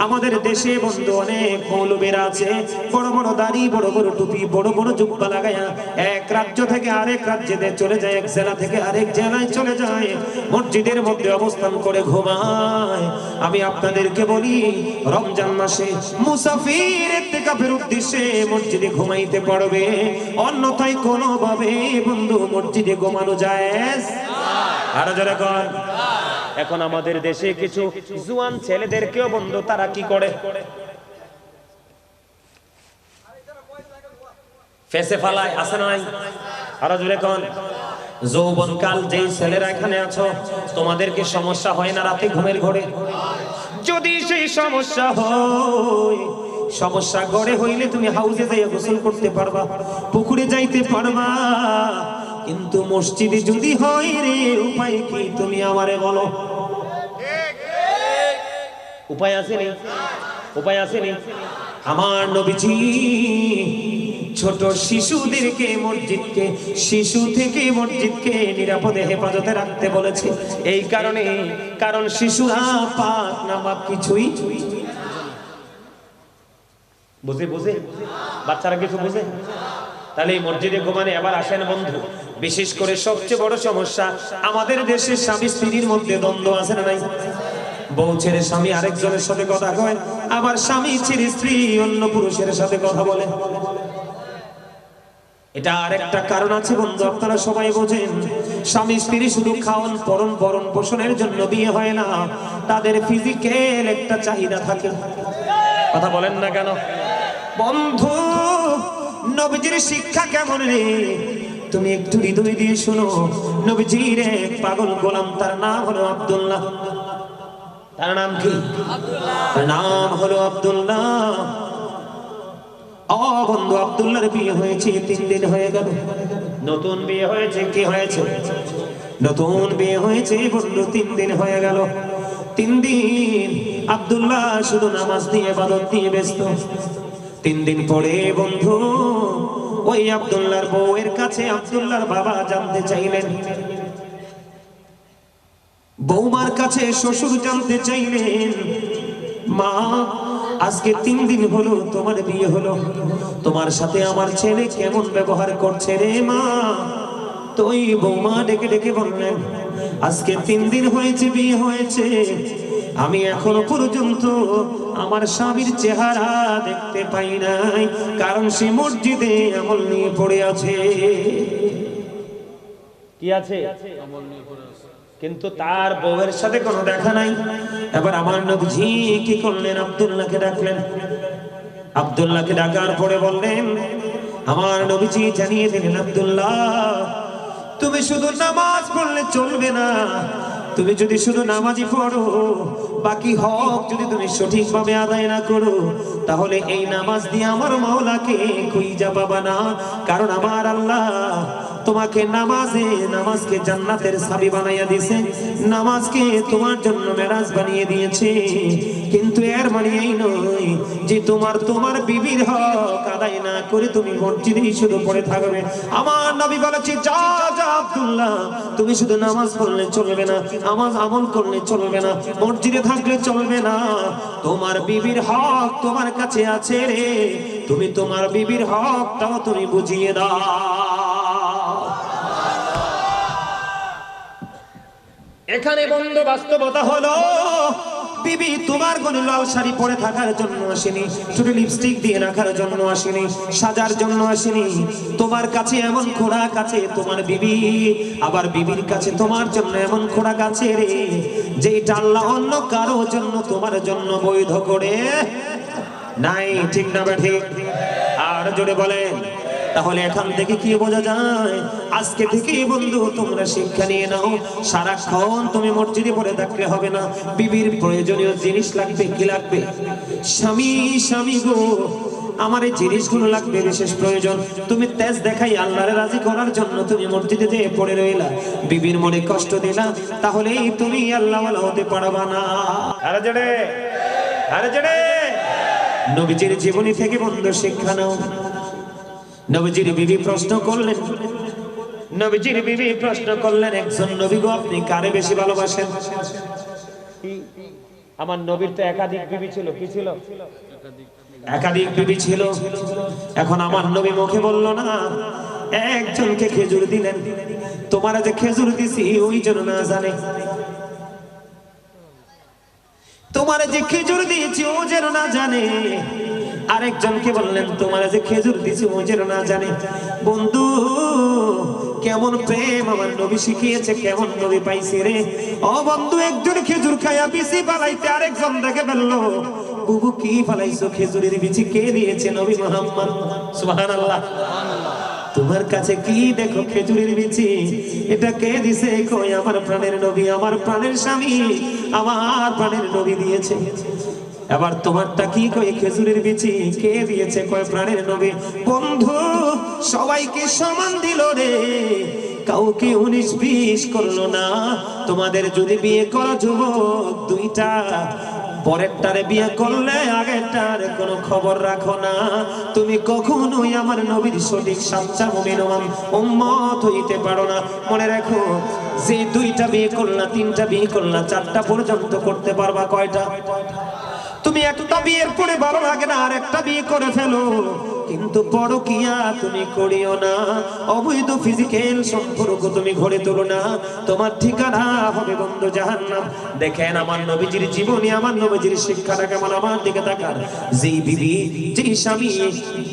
আমাদের দেশে বন্ধু অনেক মৌলবীরা আছে, বড় বড় দাড়ি, বড় বড় টুপি, বড় বড় জুব্বা লাগায়া এক রাজ্য থেকে আরেক রাজ্যে চলে যায়, এক জেলা থেকে আরেক জেলায় চলে যায়, মসজিদের মধ্যে অবস্থান করে ঘুমায়। আমি আপনাদেরকে বলি, রমজান মাসে মুসাফির ইতিকাফের উদ্দেশ্যে মসজিদে ঘুমাইতে পারবে, অন্যথায় কোনোভাবে বন্ধু মসজিদে ঘুমানো জায়েজ আর যারা কর। এখন আমাদের দেশে কিছু জুয়ান ছেলেদেরকেও বন্ধু তারা কি করে, ফেসে ফালায়, আছে না নাই? আরো জোরে কোন। যৌবন কাল যেই ছেলেরা এখানে আছো, তোমাদেরকে সমস্যা হয় না রাতে ঘুমের ঘরে? যদি সেই সমস্যা হয়, সমস্যা গড়ে হইলে তুমি হাউজে যাইয়া গোসল করতে পারবা, পুকুরে যাইতে পারবা, কিন্তু মসজিদে যদি হয় রে, উপায় কি তুমি আমারে বলো? উপায় আছে নি? উপায় আছে নি? আমার নবীজি ছোট শিশুদেরকে মসজিদকে, শিশু থেকে মসজিদকে নিরাপদে হেফাজতে রাখতে বলেছে। এই কারণে, কারণ শিশুরা পাক নামাক কিছুই বুঝে, বুঝে বাচ্চারা কিছু বুঝে। তাহলে এই মসজিদে ঘুমানে আবার আসেন বন্ধু। বিশেষ করে সবচেয়ে বড় সমস্যা আমাদের দেশের স্বামী স্ত্রীর মধ্যে দ্বন্দ্ব আছে না নাই? বউ ছেড়ে স্বামী আরেকজনের সাথে কথা কয়, আবার স্বামী ছেড়ে স্ত্রী অন্য পুরুষের সাথে কথা বলে। এটা আরেকটা কারণ আছে বন্ধু, আপনারা সবাই বোঝেন। স্বামী স্ত্রী শুধু খাওয়ান পরন ভরণ পোষণের জন্য বিয়ে হয় না, তাদের ফিজিক্যাল একটা চাহিদা থাকে। কথা বলেন না কেন বন্ধু? নবীজির শিক্ষা কেমন রে, তুমি একটু হৃদয় দিয়ে শোনো। নবীজির এক পাগল গোলাম, তার নাম হলো আব্দুল্লাহ। তার নাম কি? তার নাম হলো আব্দুল্লাহ। ও বন্ধু, আব্দুল্লাহর বিয়ে হয়েছে 3 দিন হয়ে গেল। নতুন বিয়ে হয়েছে, কি হয়েছে? নতুন বিয়ে হয়েছে বন্ধু, 3 দিন হয়ে গেল। 3 দিন আব্দুল্লাহ শুধু নামাজ দিয়ে ইবাদত দিয়ে ব্যস্ত। 3 দিন পরে বন্ধু ওই আব্দুল্লাহর বউয়ের কাছে আব্দুল্লাহর বাবা জানতে চাইলেন, বৌমার কাছে শ্বশুর জানতে চাইলেন, মা আজকে 3 দিন হলো তোমার বিয়ে হলো, তোমার সাথে আমার ছেলে কেমন ব্যবহার করছে রে মা? তো ওই বৌমা ডেকে ডেকে বললেন, আজকে 3 দিন হয়েছে বিয়ে হয়েছে, আমি এখনো পর্যন্ত আমার স্বামীর চেহারা দেখতে পাই নাই, কারণ সে মসজিদে আমল নিয়ে পড়ে আছে। কি আছে? আমল নিয়ে পড়ে আছে, কিন্তু তার বউয়ের সাথে কোনো দেখা নাই। এবার আমার নবীজি কি করলেন? আব্দুল্লাহকে ডাকলেন। আব্দুল্লাহকে ডাকার পরে বললেন, আমার নবীজি জানিয়ে দিলেন, আব্দুল্লাহ তুমি শুধু নামাজ পড়লে চলবে না, তুমি যদি শুধু নামাজই পড়ো, বাকি হক যদি তুমি সঠিকভাবে আদায় না করো, তাহলে এই নামাজ দিয়ে আমার মাওলাকে খুঁজে পাবা না। কারণ আমার আল্লাহ তোমাকে নামাজকে জান্নাতের চাবি বানাইয়া দিয়েছে, নামাজকে তোমার জন্য মেরাজ বানিয়ে দিয়েছে। কিন্তু এর মানে এই নয় যে তোমার বিবির হক আদায় না করে তুমি মসজিদেই শুধু পড়ে থাকবে। আমার নবী বলেছে, যা যা আব্দুল্লাহ, তুমি শুধু নামাজ পড়লে চলবে না, নামাজ আমল করলে চলবে না, মসজিদে থাকলে চলবে না, তোমার বিবির হক তোমার কাছে আছে রে, তুমি তোমার বিবির হকটাও তুমি বুঝিয়ে দাও। এখানে বন্ধু বাস্তবতা হলো, বিবি তোমার কোন লাল শাড়ি পরে থাকার জন্য আসেনি, শুধু লিপস্টিক দিয়ে রাখার জন্য আসেনি, সাজার জন্য আসেনি। তোমার কাছে এমন খোরাক আছে তোমার বিবি, আবার বিবির কাছে তোমার জন্য এমন খোরাক আছে রে, যেটা আল্লাহ অন্য কারো জন্য তোমার জন্য বৈধ করে নাই। ঠিক না ঠিক? আর জোরে বলেন। তাহলে এখান থেকে কি বোঝা যায়? আজকে থেকে বন্ধু তোমরা শিক্ষা নিয়ে নাও, সারাক্ষণ তুমি মসজিদে পড়ে থাকলে হবে না। বিবির প্রয়োজনীয় জিনিস লাগবে। কি লাগবে? স্বামী গো, আমার এই জিনিসগুলো লাগবে, বিশেষ প্রয়োজন। তুমি তেজ দেখাই আল্লাহর রাজি করার জন্য তুমি মসজিদে যেয়ে পড়ে রইলা, বিবির মনে কষ্ট দিলা, তাহলে তুমি আল্লাহওয়ালা হতে পারবা না। আরে জেরে নবীজির জীবনী থেকে বন্ধু শিক্ষা নাও। নবীজির বিবি প্রশ্ন করলেন, একজন নবী গো, আপনি কারে বেশি ভালোবাসেন? আমার নবীর তো একাধিক বিবি ছিল, কি ছিল? একাধিক বিবি ছিল। এখন আমার নবী মুখে বলল না, একজনকে খেজুর দিলেন। তোমার যে খেজুর দিছি ওই জন্য না জানে, তোমার যে খেজুর দিয়েছি ও যেন না জানে। আরেকজনকে বললেন তোমার যে খেজুর দিয়েছি ও যেন না জানে। বন্ধু, কেমন প্রেম আমার নবী শিখিয়েছে, কেমন নবী পাইছি রে। ও বন্ধু, একজন খেজুর খাইয়া বিচি ফালাইতে আরেকজন দেখে ফেললো, বুবু কি ফালাইছো? খেজুরের বিচি কে দিয়েছে? নবী মুহাম্মদ। সুবহানাল্লাহ। তোমার কাছে কি দেখো খেজুরের বিচি, এটা কে দিছে? কই আমার প্রাণের নবী, আমার প্রাণের স্বামী, আমার প্রাণের নবী দিয়েছে। এবার তোমারটা কি? কই খেজুরের বিচি কে দিয়েছে? কয় প্রাণের নবী। বন্ধু, সবাইকে সমান দিল রে, কাউকে 19-20 করলো না। তোমাদের যদি বিয়ে করো যুবক, দুইটা পরেরটারে বিয়ে করলে আগেরটার কোনো খবর রাখো না। তুমি কখনোই আমার নবীর সঠিক সাচ্চা মুমিন উম্মত হইতে পারো না। মনে রাখো, যে দুইটা বিয়ে করলা, তিনটা বিয়ে করলা, চারটা পর্যন্ত করতে পারবা। কয়টা? তুমি একটা বিয়ের পরে ভালো লাগে না আর একটা বিয়ে করে ফেলো, কিন্তু পরকিয়া তুমি করিও না। অবৈধ ফিজিক্যাল সম্পর্ক তুমি গড়ে তোলো না, তোমার ঠিকানা হবে বন্ধু জাহান্নাম। দেখেন আমার নবীজির জীবনী, আমার নবীজির শিক্ষাটা কেমন। আমার দিকে তাকান। যেই বিবি, যেই স্বামী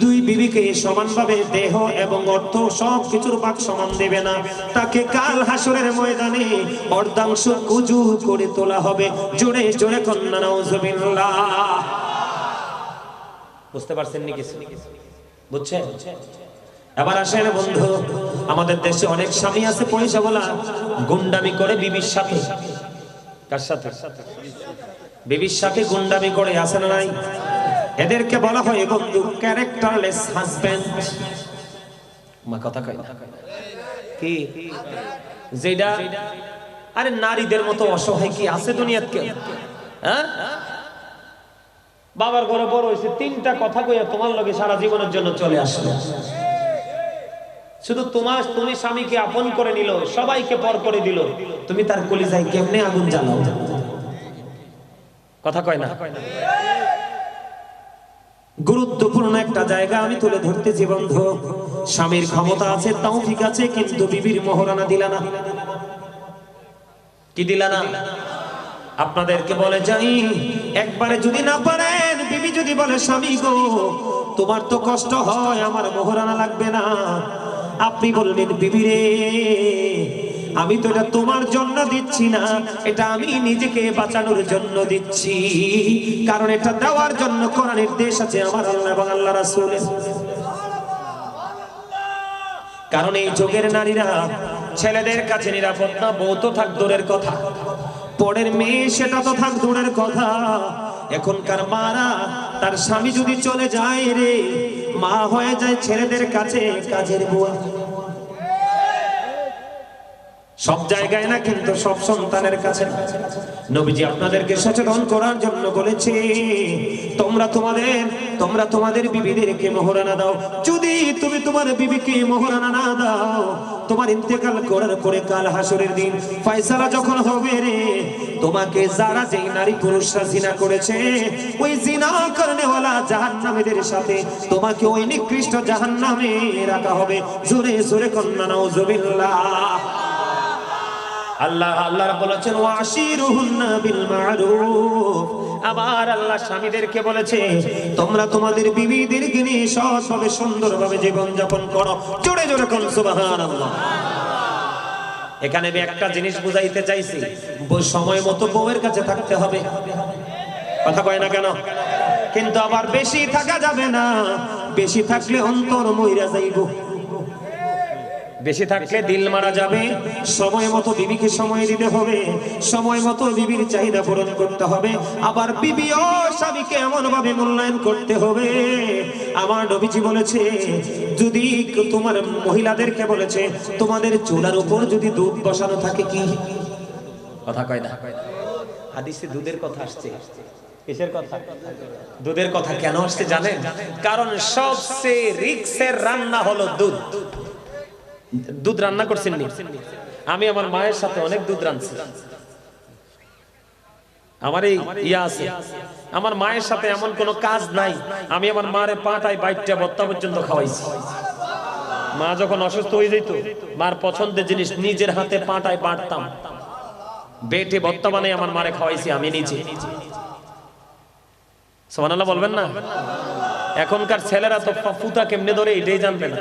দুই বিবিকে সমানভাবে দেহ এবং অর্থ সব কিছুর ভাগ সমান দেবে না, তাকে কাল হাসরের ময়দানে অর্ধাংশ কুজু করে তোলা হবে। জোরে জোরে কন্যা নাউজুবিল্লাহ। বুঝতে পারছেন নি কিছু? বুঝছেন? এবার আসেন বন্ধু, আমাদের দেশে অনেক স্বামী আছে পয়সা বলা, গুন্ডামি করে বিবির সাথে। কার সাথে? বিবির সাথে গুন্ডামি করে, আছে না নাই? এদেরকে বলা হয় বন্ধু ক্যারেক্টারলেস হাজবেন্ড। মা কথা কয় না কি? যেটা আরে নারীদের মতো অসহায় কি আছে দুনিয়াতে? হ্যাঁ, বাবার ঘরে বড় হয়েছে, তিনটা কথা কইয়া তোমার লগে সারা জীবনের জন্য চলে আসলো। শুধু তুমি স্বামীকে আপন করে নিল, সবাইকে পর করে দিল, তুমি তার কলিজায় কেমনে আগুন জ্বালাও? কথা কয় না? গুরুত্বপূর্ণ একটা জায়গা আমি তুলে ধরতেছি বন্ধু। স্বামীর ক্ষমতা আছে, তৌফিক আছে, কিন্তু বিবির মোহরানা দিলা না। কি দিলা না? আপনাদেরকে বলে যাই, একবারে যদি না পারেন, বিবি যদি বলে স্বামী গো তোমার তো কষ্ট হয়, আমার মোহরানা লাগবে না, আপনি বলবেন বিবি রে আমি তো এটা তোমার জন্য দিচ্ছি না, এটা আমি নিজেকে বাঁচানোর জন্য দিচ্ছি, কারণ এটা দেওয়ার জন্য কোরআন নির্দেশ আছে আমার আল্লাহ এবং আল্লাহ রাসূলের। কারণ এই যুগের নারীরা ছেলেদের কাছে নিরাপদ না, বউ তো থাক দূরের কথা, পরের মেয়ে সেটা তো থাক দূরের কথা। এখনকার মারা তার স্বামী যদি চলে যায় রে, মা হয়ে যায় ছেলেদের কাছে কাজের বুয়া। সব জায়গায় না, কিন্তু সব সন্তানের কাছে। নবীজি আপনাদেরকে সচেতন করার জন্য বলেছে, তোমরা তোমাদের বিবিদেরকে মোহরানা দাও। যদি তুমি তোমার বিবিকে মোহরানা না দাও, তোমার ইন্তেকাল করার পরে কাল হাসরের দিন ফয়সালা যখন হবে রে, তোমাকে যারা যেই নারী পুরুষরা জিনা করেছে, ওই জিনা করনেওয়ালা জাহান্নামীদের সাথে তোমাকে ওই নিকৃষ্ট জাহান্নামে রাখা হবে। জোরে জোরে কন্যা নাউজুবিল্লাহ। আল্লাহ বলেছেন ওয়াশিরুহুন্না বিল মারুফ। আবার আল্লাহ স্বামীদেরকে বলেছে তোমরা তোমাদের বিবিদেরকে নিয়ে সৎভাবে সুন্দরভাবে জীবন যাপন করো। জোরে জোরে কোন সুবহানাল্লাহ। এখানে আমি একটা জিনিস বুঝাইতে চাইছি, সময় মতো বউয়ের কাছে থাকতে হবে। কথা কয় না কেন? কিন্তু আবার বেশি থাকা যাবে না, বেশি থাকলে অন্তর মইরা যাইব, বেশি থাকলে দিল মারা যাবে। সময় মতো বিবিকে সময় দিতে হবে, সময় মতো বিবির চাহিদা পূরণ করতে হবে। আবার বিবি ও স্বামীকে এমন ভাবে মূল্যায়ন করতে হবে। আমার নবীজি বলেছে, যদি তোমার মহিলাদেরকে বলেছে তোমাদের চুলার উপর যদি দুধ বসানো থাকে, কি কথা কয় না? হাদিসে দুধের কথা আসছে। কিসের কথা? দুধের কথা কেন আসছে জানেন? কারণ সবচেয়ে রিস্কের রান্না হলো দুধ। দুধ রান্না করছেন নি? আমি আমার মায়ের সাথে অনেক দুধ রাঁধছি। আমার এই ইয়া আছে, আমার মায়ের সাথে এমন কোনো কাজ নাই আমি আমার মারে পাটায় বাইটটা বত্তা পর্যন্ত খাওয়াইছি। মা যখন অসুস্থ হয়ে যেত মার পছন্দের জিনিস নিজের হাতে পাটায় বাটতাম, বেটে বত্তা বানাই আমার মারে খাওয়াইছি আমি নিজে। সুবহানাল্লাহ বলবেন না? এখনকার ছেলেরা তো ফুতা কেমনে ধরে এটাই জানবে না,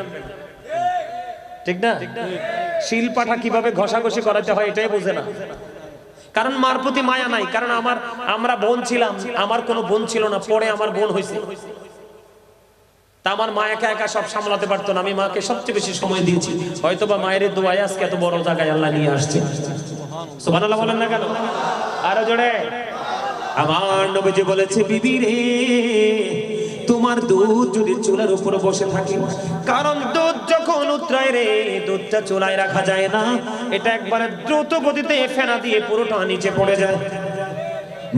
ঠিক না? শিল পাঠা কিভাবে ঘষাঘষি করাতে হয় এটাই বোঝে না, কারণ মার প্রতি মায়া নাই। কারণ আমরা বোন ছিলাম, আমার কোনো বোন ছিল না, পরে আমার বোন হয়েছে। তা আমার মা একা একা সব সামলাতে পারতো না, আমি মাকে সবচেয়ে বেশি সময় দিয়েছি। হয়তো বা মায়ের দোয়ায় আজকে এত বড় জায়গায় আল্লাহ নিয়ে আসছে। সুবহানাল্লাহ বলেন না কেন? আরো জোরে। আমার নবীজি বলেছে, বিবি রে তোমার দুধ যদি চুলার উপর বসে থাকে, কারণ দুধ যখন উতরায় রে দুধটা চুলায় রাখা যায় না, এটা একবারে দ্রুত গতিতে ফেনা দিয়ে পুরোটা নিচে পড়ে যায়।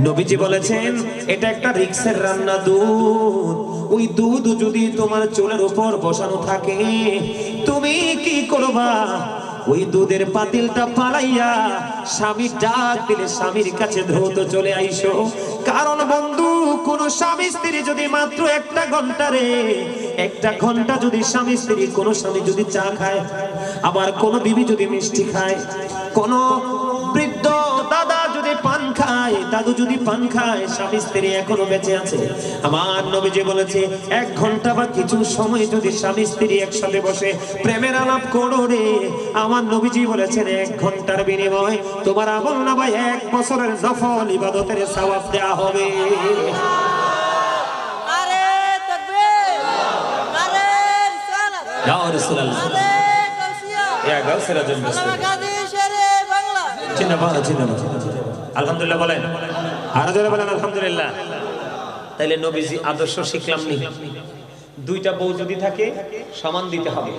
নবীজি বলেছেন এটা একটা রিক্সের রান্না দুধ, ওই দুধ যদি তোমার চুলার উপর বসানো থাকে তুমি কি করবা? ওই দুধের পাতিলটা পালাইয়া স্বামী ডাক দিলে স্বামীর কাছে দ্রুত চলে আইসো। কারণ বন্ধু, কোন স্বামী স্ত্রী যদি মাত্র একটা ঘন্টা যদি স্বামী স্ত্রী, কোন স্বামী যদি চা খায়, আবার কোন বিবি যদি মিষ্টি খায়, কোন বৃদ্ধ দাদা যদি পান খায়, দাদু যদি পান খায়, স্বামী স্ত্রী এখনো বেঁচে আছে। আমার নবীজি বলেছে 1 ঘন্টা বা কিছু সময় যদি স্বামী স্ত্রী একসাথে বসে প্রেমের আলাপ করো রে, আমার নবীজি বলেছেন 1 ঘন্টার বিনিময়ে তোমার আমলনামায় 1 বছরের নফল ইবাদতের সওয়াব দেয়া হবে। নারে তাকবীর, নারে রিসালাত, ইয়া রাসূলুল্লাহ, নারে গাউসিয়া, ইয়া গাউসিয়া জন্য আলহামদুলিল্লাহ বলেন, আরো জোরে বলেন আলহামদুলিল্লাহ। তাইলে নবীজি আদর্শ শিখলাম নি? 2টা বউ যদি থাকে সমান দিতে হবে।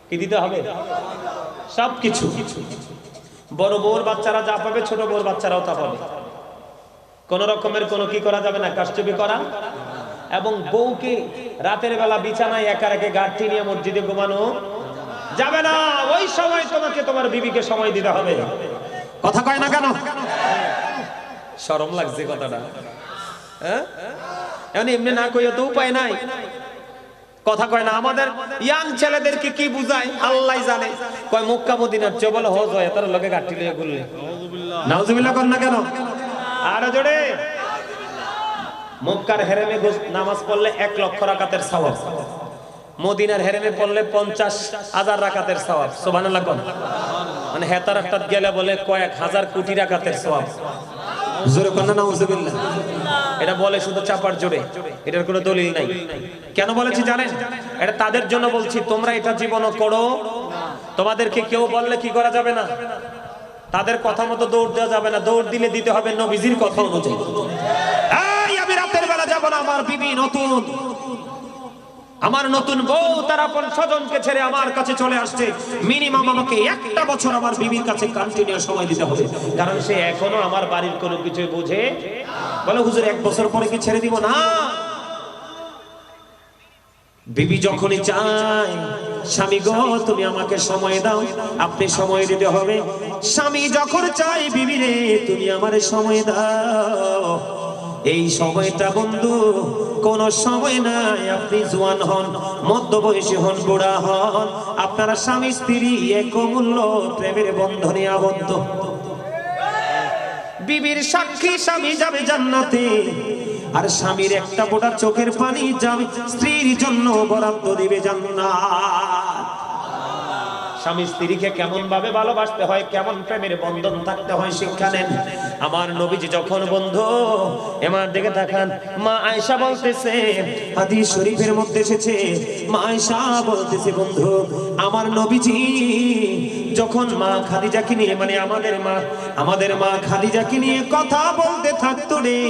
কি দিতে হবে? সবকিছু। বড় বউর বাচ্চারা যা পাবে ছোট বউর বাচ্চারাও তা পাবে। কোন রকমের কোনো কি করা যাবে না, কারচুপি করা। এবং বউকে রাতের বেলা বিছানায় একা রেখে গাঁটটি নিয়ে মসজিদে ঘুমানো যাবে না। ওই সময় তোমাকে তোমার বিবিকে সময় দিতে হবে। কথা কয় না কেন? শরম লাগছে কথাটা, হ্যাঁ? এমনি না কইও তো উপায় নাই। কথা কয় না। আমাদের ইয়াং ছেলেদেরকে কি বুঝায় আল্লাহ জানে। কয় মক্কা মদিনার চেয়ে বলে হজ হয়, তার লগে গাঁটটি লিয়ে ঘুরলে। নাউজুবিল্লাহ কর না কেন? আরো জোরে। মক্কার হেরেমে নামাজ পড়লে 1 লক্ষ রাকাতের সওয়াব, মদিনার হেরেমে পড়লে 50,000 রাকাতের সওয়াব। সুবহানাল্লাহ কোন? মানে হেতার একটা গেলে বলে কয়েক হাজার কোটি রাকাতের সওয়াব। জোরে কোন না নাউজুবিল্লাহ? এটা বলে শুধু চাপার জোরে, এটার কোনো দলিল নাই। কেন বলেছি জানেন? এটা তাদের জন্য বলছি, তোমরা এটা জীবনও করো। তোমাদেরকে কেউ বললে কি করা যাবে না, তাদের কথা মতো দৌড় দেওয়া যাবে না। দৌড় দিলে দিতে হবে নবীজির কথা অনুযায়ী। এই আমি রাতের বেলা যাব না, আমার বিবি নতুন, আমার নতুন বউ তার আপন স্বজনকে ছেড়ে আমার কাছে চলে আসছে। মিনিমাম আমাকে 1টা বছর আমার বিবির কাছে কন্টিনিউ সময় দিতে হবে, কারণ সে এখনো আমার বাড়ির কোনো কিছু বুঝে। বলে হুজুর 1 বছর পরে কি ছেড়ে দিব? না, বিবি যখনই চায় স্বামী গো তুমি আমাকে সময় দাও, আপনি সময় দিতে হবে। স্বামী যখন চায় বিবি রে তুমি আমারে সময় দাও, এই সময়টা বন্ধু কোন সময় নাই। আপনি জওয়ান হন, মধ্যবয়সী হন, বুড়া হন, আপনারা স্বামী স্ত্রী এক অমূল্য প্রেমের বন্ধনে আবদ্ধ। বিবির সাক্ষী স্বামী যাবে জান্নাতে, আর স্বামীর একটা ফোঁটা চোখের পানি যাবে স্ত্রীর জন্য বরাদ্দ দিবে জান্নাত। স্বামী স্ত্রীকে কেমন ভাবে ভালোবাসতে হয়, কেমন প্রেমের বন্ধন থাকতে হয় শিক্ষা নেন। আমার নবীজি যখন বন্ধু এমার দিকে তাকান, মা আয়েশা বলতেছে, হাদিস শরীফের মধ্যে এসেছে, মা আয়েশা বলতেছে বন্ধু আমার নবীজি যখন মা খাদিজাকে নিয়ে, মানে আমাদের মা খাদিজাকে নিয়ে কথা বলতে থাকতো রে,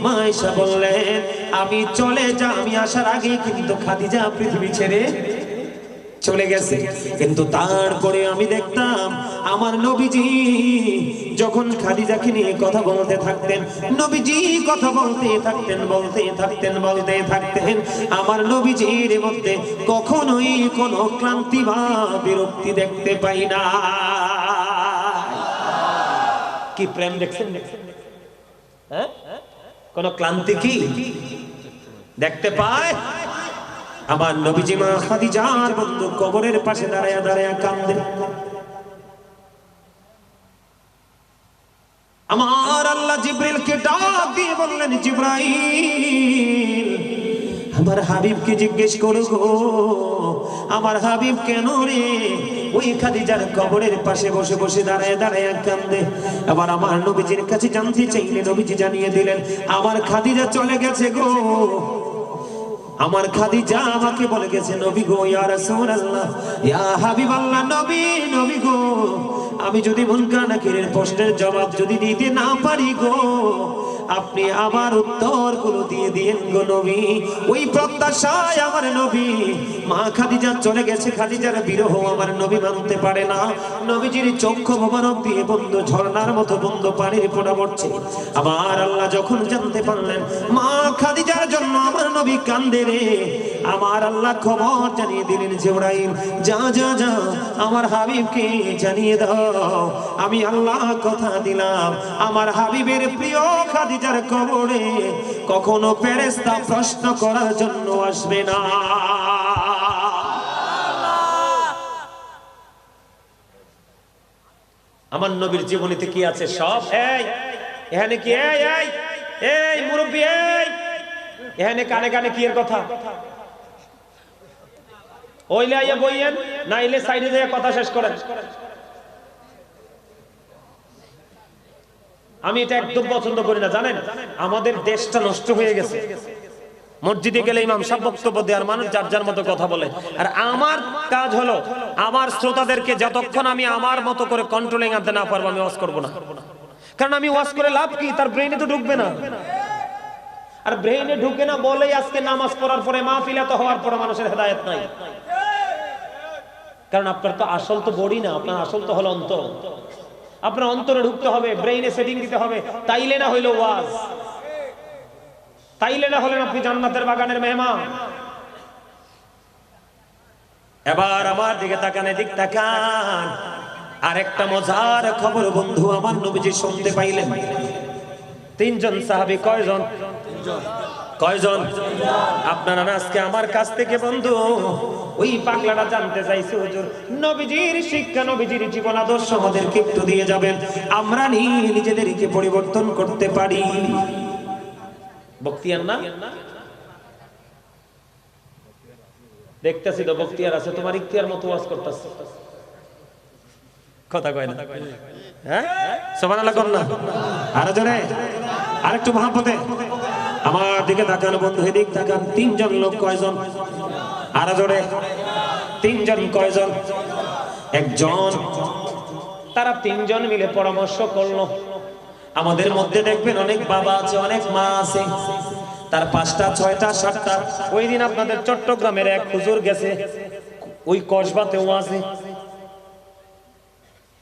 মা আয়েশা বললেন আমি চলে যা, আমি আসার আগে কিন্তু খাদিজা পৃথিবী ছেড়ে চলে গেছে। কিন্তু তারপরে আমি দেখতাম আমার নবীজি যখন খাদিজাকে নিয়ে কথা বলতে থাকতেন, নবীজি কথা বলতে থাকতেন, আমার নবীজির মধ্যে কখনোই কোনো ক্লান্তি বা বিরক্তি দেখতে পাই না। কি প্রেম দেখছেন? হ্যাঁ, কোন ক্লান্তি কি দেখতে পায়? আমার নবীজি মা খাদিজার বন্ধু কবরের পাশে দাঁড়ায়া দাঁড়ায়া কান্দে। আমার আল্লাহ জিবরিলকে ডাক দিয়ে বললেন, জিবরাইল আমার হাবিবকে জিজ্ঞেস করো গো, আমার হাবিব কেন রে ওই খাদিজার কবরের পাশে বসে বসে দাঁড়ায় দাঁড়ায় কান্দে। আবার আমার নবীজির কাছে জানতে চাইলে নবীজি জানিয়ে দিলেন, আমার খাদিজা চলে গেছে গো, আমার খাদিজা আমাকে বলে গেছে, নবী গো, ইয়া রাসূলুল্লাহ, ইয়া হাবিবাল্লাহ, নবী নবী গো, আমি যদি মুনকার নাকিরের প্রশ্নের জবাব যদি দিতে না পারি গো, আপনি আমার উত্তরগুলো দিয়ে দিয়েন গো নবী। ওই প্রত্যাশায় আমার নবী মা খাদিজা চলে গেছে, খাদিজার বিরহ আমার নবী মানতে পারে না। নবীজির চক্ষু মোবারক দিয়ে বন্ধ ঝর্ণার মতো বন্ধ পানির ফোঁটা পড়ছে। আমার আল্লাহ যখন জানতে পারলেন মা খাদিজার জন্য আমার নবী কান্দে রে, আমার আল্লাহ খবর জানিয়ে দিলেন, জিবরাইল যা যা যা আমার হাবিবকে জানিয়ে দাও, আমি আল্লাহ কথা দিলাম আমার হাবিবের প্রিয় খাদিজার কবরে কখনো ফেরেশতা প্রশ্ন করার জন্য আসবে না। আমার নবীর জীবনীতে কি আছে সব। এই এখানে কি, এই এই এই মুরব্বি, এই এখানে কানে কানে কি এর কথা? ওইলে আইয়া বইয়েন, নাইলে সাইডে দিয়ে কথা শেষ করেন। আমি এটা একদম পছন্দ করি না, জানেন? আমাদের দেশটা নষ্ট হয়ে গেছে। মসজিদে গেলে ইমাম সাহেব বক্তব্য দেওয়ার মানুষ যার যার মতো কথা বলে, আর আমার কাজ হলো আমার শ্রোতাদেরকে যতক্ষণ আমি আমার মতো করে কন্ট্রোলিং আনতে না পারবো আমি ওয়াজ করবো না। কারণ আমি ওয়াজ করে লাভ কি? তার ব্রেইনে তো ঢুকবে না। আর ব্রেইনে ঢুকে না বলেই আজকে নামাজ পড়ার পরে মাহফিল এত হওয়ার পরে মানুষের হেদায়েত নাই। কারণ আপনার তো আসল তো বডি না, আপনার আসল তো হলো অন্তর। আপনার অন্তরে ঢুকতে হবে, ব্রেইনে সেটিং দিতে হবে, তাইলে না হইলো ওয়াজ, তাইলে না হলেন আপনি জান্নাতের বাগানের মেহমান। এবার আমার দিকে তাকান, এদিক তাকান। আরেকটা মজার খবর বন্ধু আমার নবীজি শুনতে পাইলেন। তিনজন সাহাবী, কয়জন? কয়জন? আপনারা আজকে আমার কাছ থেকে বন্ধু ওই পাগলাটা জানতে চাইছে, হুজুর নবীজির শিক্ষা, নবীজির জীবন আদর্শ আমাদেরকে একটু দিয়ে যাবেন, আমরা নিজেদেরকে পরিবর্তন করতে পারি। বক্তিয়ার না দেখতেছি তো, বক্তিয়ার আছে, তোমার ইখতিয়ার মতো ওয়াজ করতেছে, কথা কয় না। হ্যাঁ সুবহানাল্লাহ কোন না, আরো জোরে, আরেকটু মহব্বতে আমার দিকে তাকান বন্ধু, এদিক তাকান। তিনজন লোক, কয়জন? আরো জোরে, তিনজন। কয়জন? একজন। তারা তিনজন মিলে পরামর্শ করলো। আমাদের মধ্যে দেখবেন অনেক বাবা আছে, অনেক মা আছে, তার 5টা 6টা 7টা। ওই দিন আপনাদের চট্টগ্রামের এক হুজুর গেছে, ওই কসবাতেও আছে,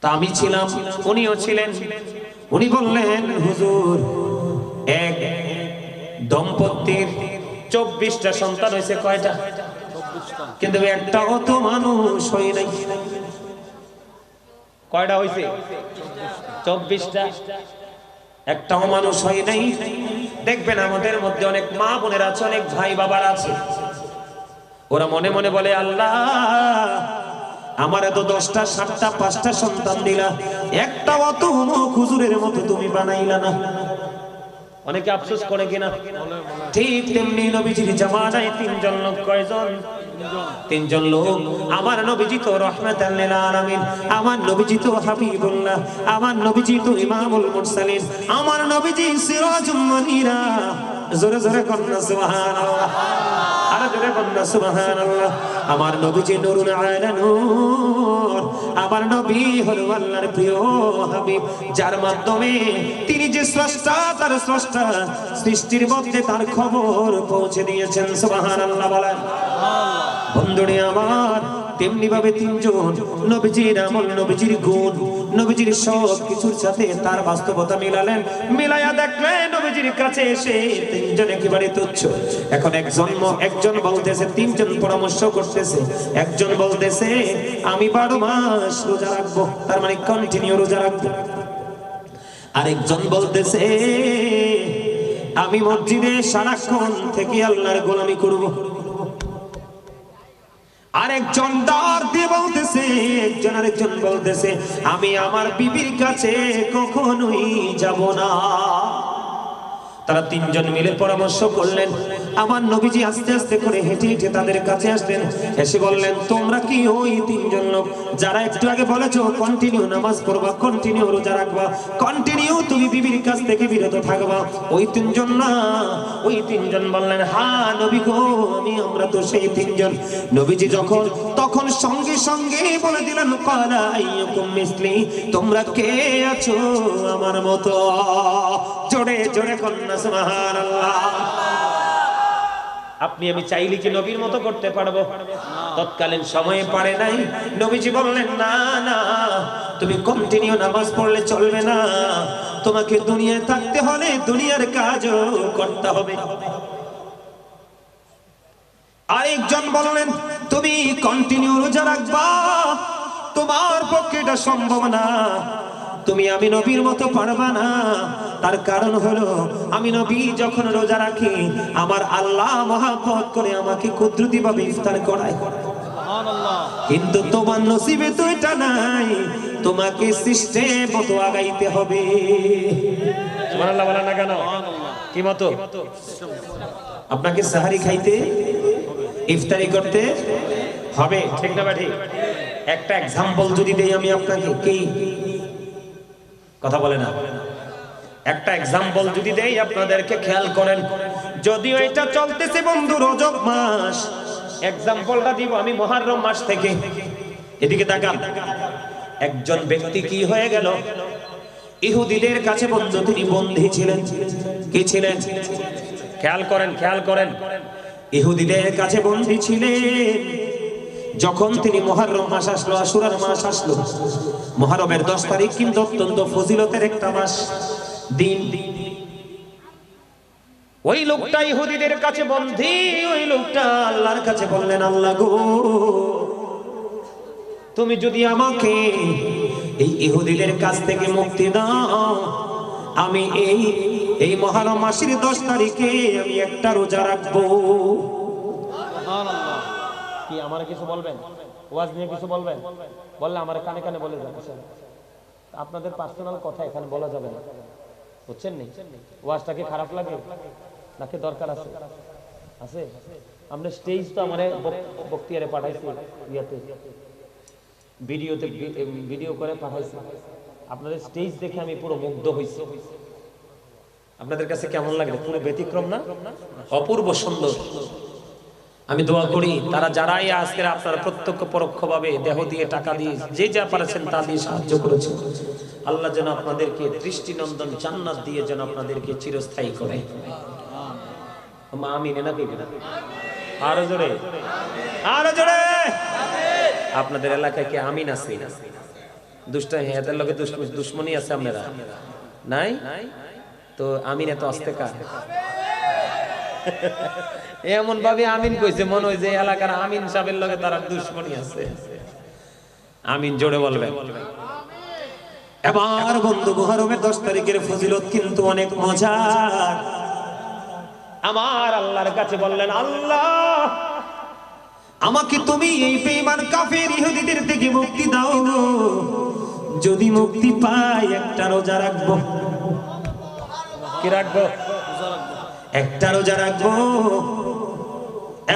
তা আমি ছিলাম, উনিও ছিলেন। উনি বললেন, হুজুর এক দম্পতির 24টা সন্তান হয়েছে। কয়টা? কিন্তু একটাও তো মানুষ হয় নাই। কয়টা হয়েছে? 24টা। একটাও মানুষ হয় নাই। দেখবেন আমাদের মধ্যে অনেক মা বোনের আছে, অনেক ভাই বাবার আছে, ওরা মনে মনে বলে, আল্লাহ আমার এত 10টা 7টা 5টা সন্তান দিলা, একটাও তো হুজুরের মতো তুমি বানাইলা না। অনেকে আফসোস করে কিনা? ঠিক তেমনি নবীজির জামানায় তিনজন লোক। কয়জন? তিনজন লোক। আমার নবীজি তো রাহমাতাল লিল আলামিন, আমার নবীজি তো হাবিবুল্লাহ, আমার নবীজি তো ইমামুল মুরসালিন, আমার নবীজি সিরাজুল মুনিরা। জোরে জোরে কন্না সুবহানাল্লাহ, আরে জোরে কন্না সুবহানাল্লাহ। আমার নবীজি নূরুল আলা নূর, আমার নবী হলো আল্লাহর প্রিয় হাবিব, যার মাধ্যমে তিনি যে স্রষ্টা, তার স্রষ্টা সৃষ্টির মধ্যে তার খবর পৌঁছে দিয়েছেন। সুবহানাল্লাহ বলেন। বন্ধুরে আমার, তেমনি ভাবে তিনজন নবীজির আমল, নবীজির গুণ, নবীজির সব কিছুর সাথে তার বাস্তবতা মিলালেন। মিলায়া দেখলেন নবীজির কাছে এসে তিনজন একেবারে তুচ্ছ। এখন একজন বলতেছে, তিনজন পরামর্শ করতেছে। একজন বলতেছে আমি 12 মাস রোজা রাখবো, তার মানে কন্টিনিউ রোজা রাখবো। আরেকজন বলতেছে আমি মসজিদে সারাক্ষণ থেকে আল্লাহর গোলামি করব। আরেকজন ডাক দিয়ে বলতেছে, আরেকজন বলতেছে আমি আমার বিবির কাছে কখনোই যাব না। তারা তিনজন মিলে পরামর্শ করলেন। আমার নবীজি আস্তে আস্তে করে হেঁটে হেঁটে তাদের কাছে আসলেন, এসে বললেন তোমরা কি ওই তিনজন লোক যারা একটু আগে বলেছো কন্টিনিউ নামাজ পড়বা, কন্টিনিউ রোজা রাখবা, কন্টিনিউ তুমি বিবির কাছ থেকে বিরত থাকবা, ওই তিনজন না? ওই তিনজন বললেন হ্যাঁ নবী গো, আমরা তো সেই তিনজন। নবীজি তখন সঙ্গে সঙ্গে বলে দিলেন ক্বালা আইয়ুকুম মিসলি, তোমরা কে আছো আমার মতো? জোরে জোরে কন্যা সুবহানাল্লাহ। আপনি আমি চাইলে কি নবীর মতো করতে পারবো? তৎকালীন সময়ে পারে নাই। নবীজি বললেন না না, তুমি কন্টিনিউ নামাজ পড়লে চলবে না, তোমাকে দুনিয়ায় থাকতে হলে দুনিয়ার কাজও করতে হবে। আরেকজন বললেন তুমি কন্টিনিউ রোজা রাখবা, তোমার পক্ষে এটা সম্ভব না, তুমি আমি নবীর মতো পারবা না। তার কারণ হলো আমি নবী যখন রোজা রাখি আমার আল্লাহ মহব্বত করে আমাকে কুদরতি ভাবে ইফতার করায়, কিন্তু তোমার নসিবে তো এটা নাই, তোমাকে সিস্টেম মতো আগাইতে হবে। সুবহানাল্লাহ বলেন না কেন? কি মতো? আপনাকে সাহারি খাইতে ইফতারি করতে হবে, ঠিক না ঠিক? একটা এক্সাম্পল যদি দেই আমি আপনাকে, কি কথা বলে না, একটা এক্সাম্পল যদি দেই আপনাদেরকে খেয়াল করেন। যদিও এটা চলতেছে বন্ধু রজব মাস, এক্সাম্পলটা দিব আমি মুহররম মাস থেকে। এদিকে তাকান, একজন ব্যক্তি কি হয়ে গেল, ইহুদিদের কাছে বন্ধু তিনি বন্দী ছিলেন। কি ছিলেন? খেয়াল করেন, খেয়াল করেন, ইহুদিদের কাছে বন্দী ছিলেন। যখন তিনি মুহররম মাস আসলো, আশুরার মাস আসলো, মুহররমের 10 তারিখ কিন্তু অত্যন্ত ফজিলতের একটা মাস দিন। ওই লোকটা ইহুদিদের কাছে বন্দী, ওই লোকটা আল্লাহর কাছে বললেন আল্লাহ গো, তুমি যদি আমাকে এই ইহুদিদের কাছ থেকে মুক্তি দাও, আমি এই মুহররম মাসের 10 তারিখে আমি একটা রোজা রাখবো। সুবহানাল্লাহ। কি আমার কিছু বলবেন? ওয়াজ নিয়ে কিছু বলবেন? বললে আমার কানে কানে বলে যাবেন। আপনাদের পার্সোনাল কথা এখানে বলা যাবে না, বুঝছেন নি? ওয়াজটা কি খারাপ লাগে নাকি দরকার আছে? আছে? আমরা স্টেজ তো আমারে বক্তিয়ারে পাঠাইছি, ইয়াতে ভিডিওতে ভিডিও করে পাঠাইছি। আপনাদের স্টেজ দেখে আমি পুরো মুগ্ধ হইছি। আপনাদের কাছে কেমন লাগে? পুরো ব্যতিক্রম না? অপূর্ব সুন্দর। আমি দোয়া করি তারা যারাই আজকের আপনারা প্রত্যক্ষ পরোক্ষভাবে দেহ দিয়ে টাকা দিয়ে যে যা পারেছেন তা দিয়ে সাহায্য করেছেন, আল্লাহ যেন আপনাদেরকে দৃষ্টিনন্দন জান্নাত দিয়ে যেন আপনাদেরকে চিরস্থায়ী করে। আমিন না কইবেন? আরো জোরে, আরো জোরে। আপনাদের এলাকায় কি আমিন আছে? দুষ্ট হেদের লগে দুশ্মনী আছে আপনারা নাই? তো আমিন এত আস্তে কার? এমন ভাবে আমিন কইছে মনে হয় যে এলাকার আমিন সাহেবের লগে তার দুশ্মনী আছে। আমিন জোরে বলবেন। এবার বন্ধু মুহররমের 10 তারিখের ফজিলত কিন্তু অনেক মজার। আমার আল্লাহর কাছে বললেন আল্লাহ আমাকে তুমি এই বেঈমান কাফের ইহুদিদের থেকে মুক্তি দাও, যদি মুক্তি পাই একটা রোজা রাখবো। কি রাখবো? একটা রোজা রাখবো।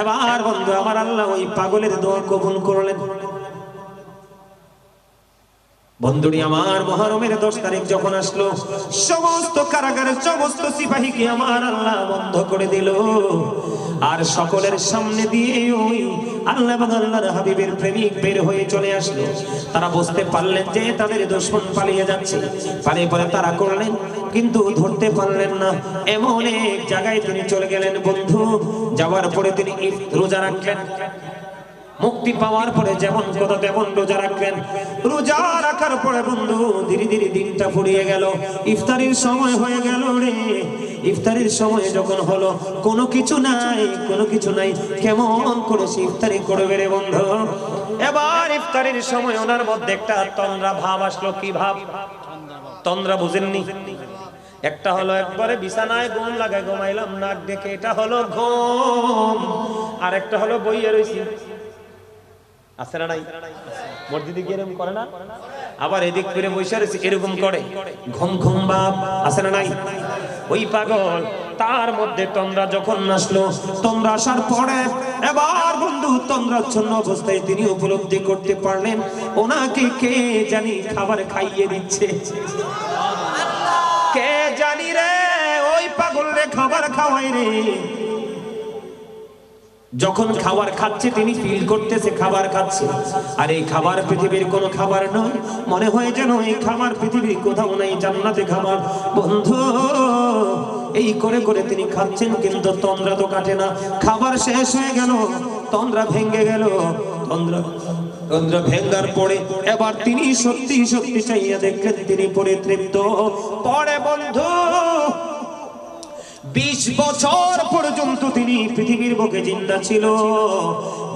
এবার বন্ধু আমার আল্লাহ ওই পাগলের দোয়া কবুল করলেন। বন্ধুরি আমার মুহররমের 10 তারিখ যখন আসলো, সমস্ত কারাগারের সমস্ত সিপাহীকে আমার আল্লাহ বন্ধ করে দিল। আর সকলের সামনে দিয়ে ওই আল্লাহ এবং আল্লাহর হাবিবের প্রেমিক বের হয়ে চলে আসলো। তারা বুঝতে পারলেন যে তাদের দুশমন পালিয়ে যাচ্ছে, পালিয়ে পরে তারা করলেন, কিন্তু ধরতে পারলেন না। এমন এক জায়গায় তিনি চলে গেলেন বন্ধু। যাওয়ার পরে তিনি রোজা রাখলেন। মুক্তি পাওয়ার পরে যেমন কথা তেমন রোজা রাখলেন। রোজা রাখার পরে বন্ধু ধীরে ধীরে দিনটা ফুরিয়ে গেল। ইফতারির সময় হয়ে গেল রে। ইফতারির সময় যখন হলো, কোনো কিছু নাই, কোনো কিছু নাই, কেমন করে সে ইফতারি করবে রে বন্ধু? এবার ইফতারির সময় ওনার মধ্যে একটা তন্দ্রা ভাব আসলো। কি ভাব? তন্দ্রা বুঝেননি? একটা হলো একবারে বিছানায় ঘুম লাগায় ঘুমাইলাম নাক ডেকে, এটা হলো ঘুম। আর একটা হলো বইয়ে রইছি, আছে না নাই? মসজিদে গিয়ে এরকম করে না? আবার এদিক ফিরে বসে রয়েছে, এরকম করে ঘুম ঘুম ভাব, আছে না নাই? ওই পাগল তার মধ্যে তন্দ্রা যখন আসলো, তন্দ্রা আসার পরে এবার বন্ধু তন্দ্রাচ্ছন্ন অবস্থায় তিনি উপলব্ধি করতে পারলেন ওনাকে কে জানি খাবার খাইয়ে দিচ্ছে। কে জানি রে, ওই পাগল রে খাবার খাওয়াই রে। যখন খাবার খাচ্ছে তিনি ফিল করতেছে খাবার খাচ্ছে, আর এই খাবার পৃথিবীর কোনো খাবার নয়, মনে হয় যেন এই খাবার পৃথিবীর কোথাও নাই, জান্নাতে খাবার। বন্ধু এই করে করে তিনি খাচ্ছেন, কিন্তু তন্দ্রা তো কাটে না। খাবার শেষ হয়ে গেল, তন্দ্রা ভেঙে গেল। তন্দ্রা ভেঙ্গার পরে এবার তিনি সত্যি সত্যি চাইয়া দেখলেন তিনি পরিতৃপ্ত। পরে বন্ধু 20 বছর পর্যন্ত তিনি পৃথিবীর বুকে জিন্দা ছিল।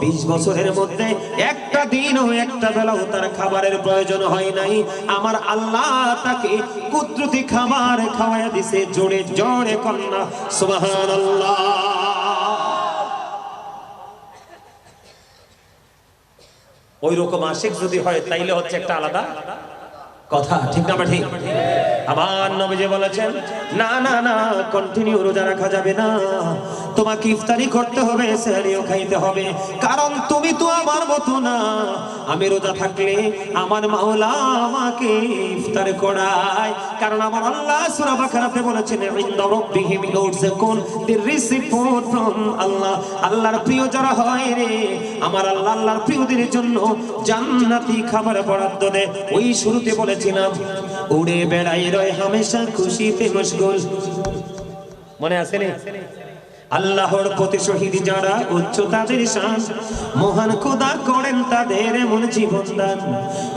20 বছরের মধ্যে একটা দিনও একটা বেলাও তার খাবারের প্রয়োজন হয় নাই। আমার আল্লাহ তাকে কুদরতি খাবার খাওয়াইয়া দিছে। জোরে জোরে কন্যা সুবহানাল্লাহ। ওই রকম আশিক যদি হয় তাইলে হচ্ছে একটা আলাদা কথা, ঠিক না? ঠিক। আমার নবীজি বলেছেন না না না, কন্টিনিউ রোজা রাখা যাবে না, তোমাকে ইফতারি করতে হবে, সেহরিও খাইতে হবে। কারণ তুমি তো আমার মতো না। আমি রোজা থাকলে আমার মাওলা আমাকে ইফতার করায়, কারণ আমার আল্লাহ সূরা বাকারাতে বলেছেন ইনদা রাব্বিহিম ইউরযাকুন, দে রিসিভ ফুড ফ্রম আল্লাহ। আল্লাহর প্রিয় যারা হয় রে, আমার আল্লাহ আল্লাহর প্রিয়দের জন্য জান্নাতি খাবার বরাদ্দ দেয়। ওই শুরুতে বলেছিলাম উড়ে বেড়াই রয় হামেশা খুশিতে মশগুল, মনে আছে নি? আল্লাহর প্রতি শহীদ যারা উচ্চ তাদের শান, মহান খোদা করেন তাদের এমন জীবন দান।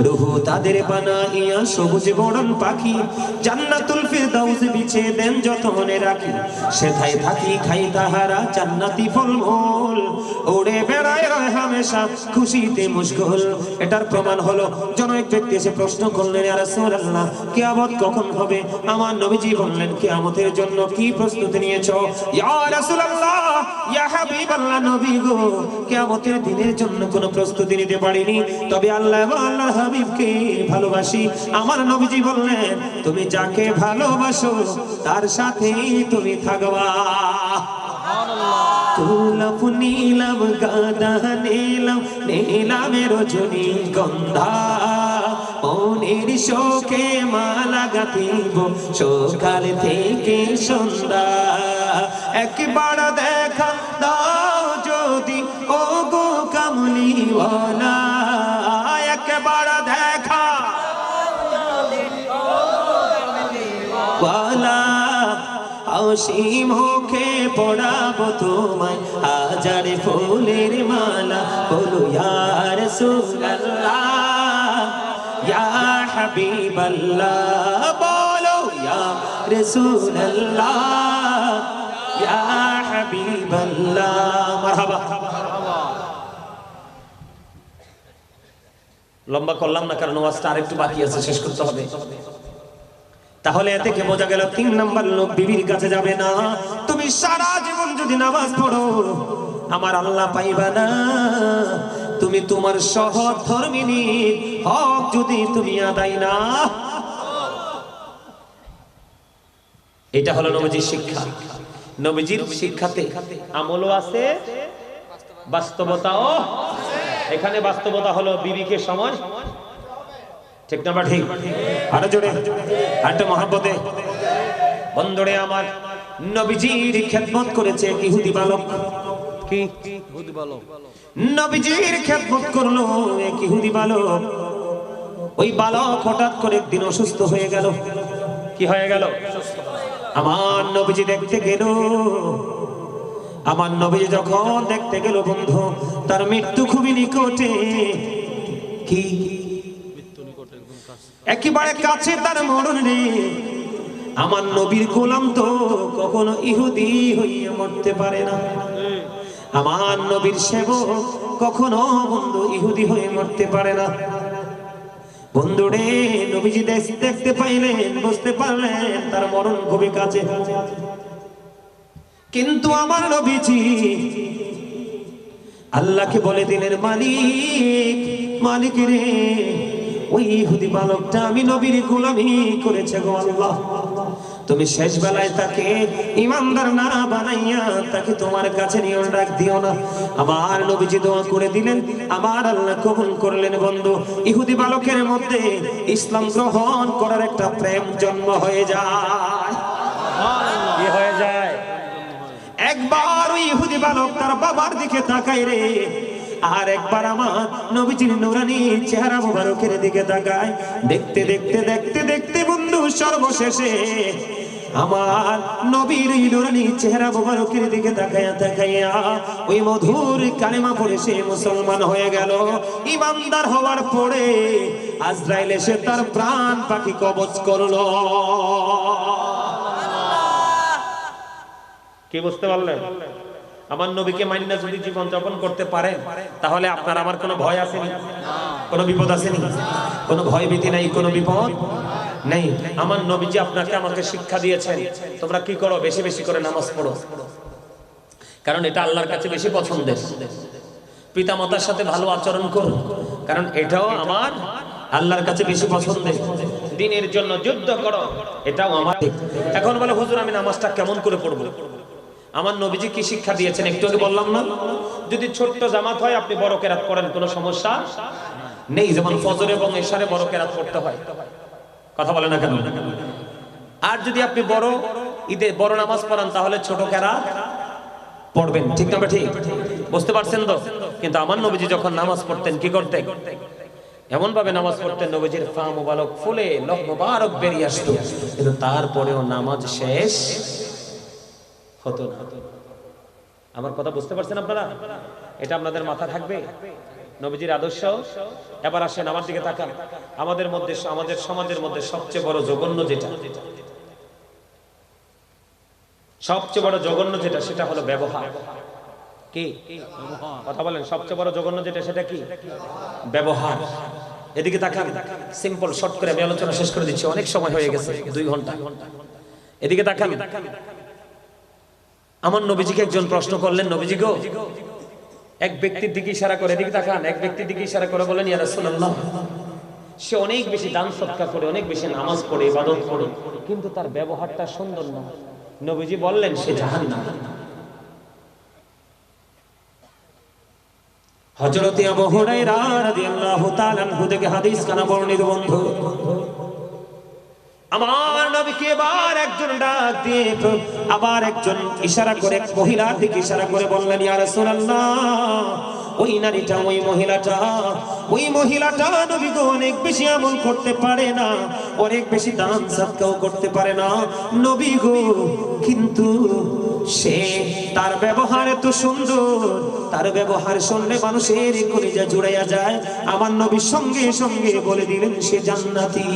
রূহ তাদের বানাইয়া সবুজ বরণ পাখি, জান্নাতুল ফিরদাউস বিছে দেন যতনে রাখি। সেথায় থাকি খাই তাহারা জান্নাতি ফলমূল, উড়ে বেড়ায় রয় হামেশা খুশিতে মুশগুল। এটার প্রমাণ হলো জনৈক ব্যক্তি এসে প্রশ্ন করলেন ইয়া রাসূলুল্লাহ, কিয়ামত কখন হবে? আমার নবীজি বললেন কিয়ামতের জন্য কি প্রস্তুতি নিয়েছো? ইয়া রাসূলুল্লাহ, ইয়া হাবিবাল্লাহ, নবী গো, কিয়ামতের দিনের জন্য কোনো প্রস্তুতি নিতে পারিনি, তবে আল্লাহ এবং আল্লাহর হাবিবকে ভালোবাসি। আমার নবীজি বললেন তুমি যাকে ভালোবাসো তার সাথেই তুমি থাকবা। তুলাপ নীলাম গাদা নীলাম নীলামে রজনী গন্ধা, মনের শোকে মালা গাঁথিব সকাল থেকে সন্ধ্যা। একবার দেখা দাও যদি ও গো কামলিওয়ালা, একবার দেখা ওয়ালা, হাসি মুখে পড়াবো তোমায় হাজার ফুলের মালা। বলো ইয়া রাসূলুল্লাহ, ইয়া হাবিবাল্লাহ, বলো ইয়া রাসূলুল্লাহ, ইয়া হাবিবাল্লাহ। মারহাবা। লম্বা করলাম না, কারণ ওয়াজটা আরেকটু বাকি আছে, শেষ করতে হবে। তাহলে এ থেকে বোঝা গেল 3 নাম্বার লোক বিবির কাছে যাবে না। তুমি সারা জীবন যদি নামাজ পড়ো আমার আল্লাহ পাইবা না। তুমি তোমার সহধর্মিনী হক যদি তুমি আদায় না, এটা হলো নবীজির শিক্ষা। নবীজির শিক্ষাতে আমলও আছে, বাস্তবতাও। এখানে বাস্তবতা হলো বিবিকে সময়, ঠিক না? ঠিক। আরো জোরে, আরেকটু মহব্বতে। বন্ধুরে আমার, নবীজির খেদমত করেছে এক ইহুদি বালক। কি ইহুদি বালক? নবীজির খেদমত করলো এক ইহুদি বালক। ওই বালক হঠাৎ করে একদিন অসুস্থ হয়ে গেল। কি হয়ে গেল? আমার নবীজি দেখতে গেল। আমার নবীজি যখন দেখতে গেল বন্ধু, তার মৃত্যু খুবই নিকটে। কি একেবারে কাছে তার মরণ রে। আমার নবীর গোলাম তো কখনো ইহুদি হইয়া মরতে পারে না। আমার নবীর সেবক কখনো বন্ধু ইহুদি হয়ে মরতে পারে না। বন্ধুরে নবীজি দেখতে পাইলেন, বুঝতে পারলেন তার মরণ খুবই কাছে। কিন্তু আমার নবীজি আল্লাহকে বলে দিলেন, মালিক মালিক রে, ওই ইহুদি বালকটা আমি নবীর গোলামি করেছে গো আল্লাহ, তুমি শেষ বেলায় তাকে ইমানদার না বানাইয়া তাকে তোমার কাছে নিয়ে ডাক দিও না। আমার নবীজি দোয়া করে দিলেন, আমার আল্লাহ কবুল করলেন। বন্ধু, ইহুদি বালকের মধ্যে ইসলাম গ্রহণ করার একটা প্রেম জন্ম হয়ে যায়। কি হয়ে যায়? একবার ওই ইহুদি বালক তার বাবার দিকে তাকায় রে, আর একবার আমার নবীজির নূরানী চেহারা মুবারকের দিকে তাকায়। দেখতে দেখতে দেখতে দেখতে বন্ধু সর্বশেষে আমার নবীর নূরানী চেহারা মুবারকের দিকে তাকায়া তাকায়া ওই মধুর কালেমা পড়ে সে মুসলমান হয়ে গেল। ইমানদার হওয়ার পরে আজরাইল এসে তার প্রাণ পাখি কবজ করলো। কি বুঝতে পারলেন? আমার নবীকে মাইন্না যদি জীবন যাপন করতে পারেন, তাহলে আপনার আমার কোনো ভয় আসেনি, কোনো বিপদ আসেনি, কোনো ভয় ভীতি নাই, কোনো বিপদ নেই। আমার নবীজি আপনাকে আমাকে শিক্ষা দিয়েছেন, তোমরা কি করো? বেশি বেশি করে নামাজ পড়ো, কারণ এটা আল্লাহর কাছে বেশি পছন্দের। পিতামাতার সাথে ভালো আচরণ করো, কারণ এটাও আমার আল্লাহর কাছে বেশি পছন্দের। দ্বীনের জন্য যুদ্ধ করো, এটাও আমার। এখন বলে হুজুর আমি নামাজটা কেমন করে পড়বো? আমার নবীজি কি শিক্ষা দিয়েছেন একটু আগে বললাম না? যদি ছোট্ট জামাত হয় আপনি বড় কেরাত পড়েন, কোনো সমস্যা নেই। যেমন ফজর এবং ইশারে বড় কেরাত পড়তে হয়, কথা বলে না কেন? আর যদি আপনি বড় ঈদে বড় নামাজ পড়ান, তাহলে ছোট কেরাত পড়বেন। ঠিক না? ঠিক বুঝতে পারছেন তো? কিন্তু আমার নবীজি যখন নামাজ পড়তেন কি করতেন? এমন ভাবে নামাজ পড়তেন, নবীজির পা মুবারক ফুলে লোহ মুবারক বেরিয়ে আসতো, কিন্তু তারপরেও নামাজ শেষ হতো না। আমার কথা বুঝতে পারছেন আপনারা? এটা আপনাদের মাথা থাকবে, নবীজির আদর্শ। এবার আসেন আমার দিকে তাকান। আমাদের মধ্যে, আমাদের সমাজের মধ্যে সবচেয়ে বড় জঘন্য যেটা, সবচেয়ে বড় জঘন্য যেটা, সেটা হলো ব্যবহার। কি কথা বলেন? সবচেয়ে বড় জঘন্য যেটা, সেটা কি? ব্যবহার। এদিকে তাকান, সিম্পল শর্ট করে আমি আলোচনা শেষ করে দিচ্ছি, অনেক সময় হয়ে গেছে, 2 ঘন্টা। এদিকে তাকান, আমার নবীজিকে একজন প্রশ্ন করলেন, নবীজি গো, এক ব্যক্তির দিকে ইশারা করে, এদিকে তাকান, এক ব্যক্তির দিকে ইশারা করে বলেন, ইয়া রাসূলুল্লাহ, সে অনেক বেশি দান সদকা করে, অনেক বেশি নামাজ পড়ে, ইবাদত করে, কিন্তু তার ব্যবহারটা সুন্দর না। নবীজি বললেন সে জাহান্নামী। হযরত আবু হুরায়রা রাদিয়াল্লাহু তাআলা আনহু থেকে হাদিস কানা বর্ণিত। বন্ধু, আমার নবীকে এবার একজন ডাক দিয়ে আবার একজন ইশারা করে মহিলার দিকে ইশারা করে বললেন, ইয়া রাসূলুল্লাহ, ওই নারীটা, ওই মহিলাটা নবী গো অনেক বেশি আমল করতে পারে না, অনেক বেশি দান সাদকাও করতে পারে না নবী গো, কিন্তু সে তার ব্যবহার এত সুন্দর, তার ব্যবহার শুনলে মানুষের কলিজা জুড়াইয়া যায়। আমার নবী সঙ্গে সঙ্গে বলে দিলেন সে জান্নাতি।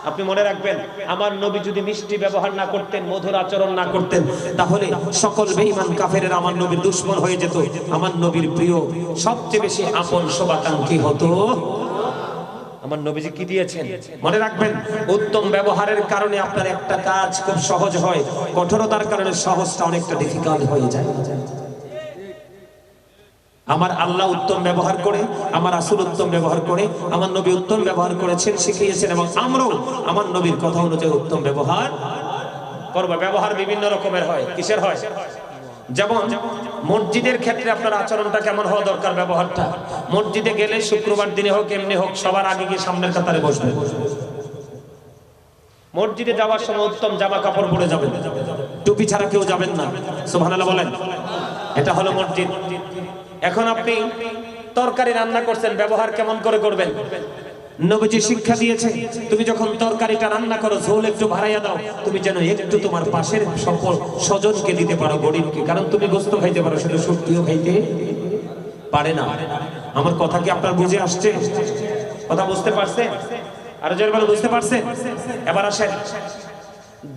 আপনি মনে রাখবেন, আমার নবী যদি মিষ্টি ব্যবহার না করতেন, মধুর আচরণ না করতেন, তাহলে সকল বেঈমান কাফেরের আমার নবীর দুশমন হয়ে যেত। আমার নবীর প্রিয়, সবচেয়ে বেশি আপন শুভাকাঙ্ক্ষী হতো। আমার নবীজি কি দিয়েছেন মনে রাখবেন, উত্তম ব্যবহারের কারণে আপনার একটা কাজ খুব সহজ হয়, কঠোরতার কারণে সহজটা অনেকটা ডিফিকাল্ট হয়ে যায়। আমার আল্লাহ উত্তম ব্যবহার করে, আমার রাসূল উত্তম ব্যবহার করে, আমার নবী উত্তম ব্যবহার করেছেন, শিখিয়েছেন, এবং আমরাও আমার নবীর কথা অনুযায়ী উত্তম ব্যবহার করব। ব্যবহার বিভিন্ন রকমের হয়। কিসের হয়? যেমন মসজিদের ক্ষেত্রে আপনার আচরণটা কেমন হওয়া দরকার, ব্যবহারটা। মসজিদে গেলে শুক্রবার দিনে হোক এমনি হোক, সবার আগে গিয়ে সামনের কাতারে বসবেন। মসজিদে যাওয়ার সময় উত্তম জামা কাপড় পরে যাবেন, টুপি ছাড়া কেউ যাবেন না। সুবহানাল্লাহ বলেন। এটা হলো মসজিদ। এখন আপনি তরকারি রান্না করছেন, ব্যবহার কেমন করে করবেন? নবীজি শিক্ষা দিয়েছে, তুমি যখন তরকারিটা রান্না করো, ঝোল একটু বাড়াইয়া দাও, তুমি যেন একটু তোমার পাশের সকল স্বজনকে দিতে পারো, গরিবকে। কারণ তুমি গোশত খাইতে পারো, শুধু শুটকিও খাইতে পারে না। আমার কথা কি আপনার বুঝে আসছে? কথা বুঝতে পারছেন? আর জোরে বলে বুঝতে পারছেন? এবার আসেন,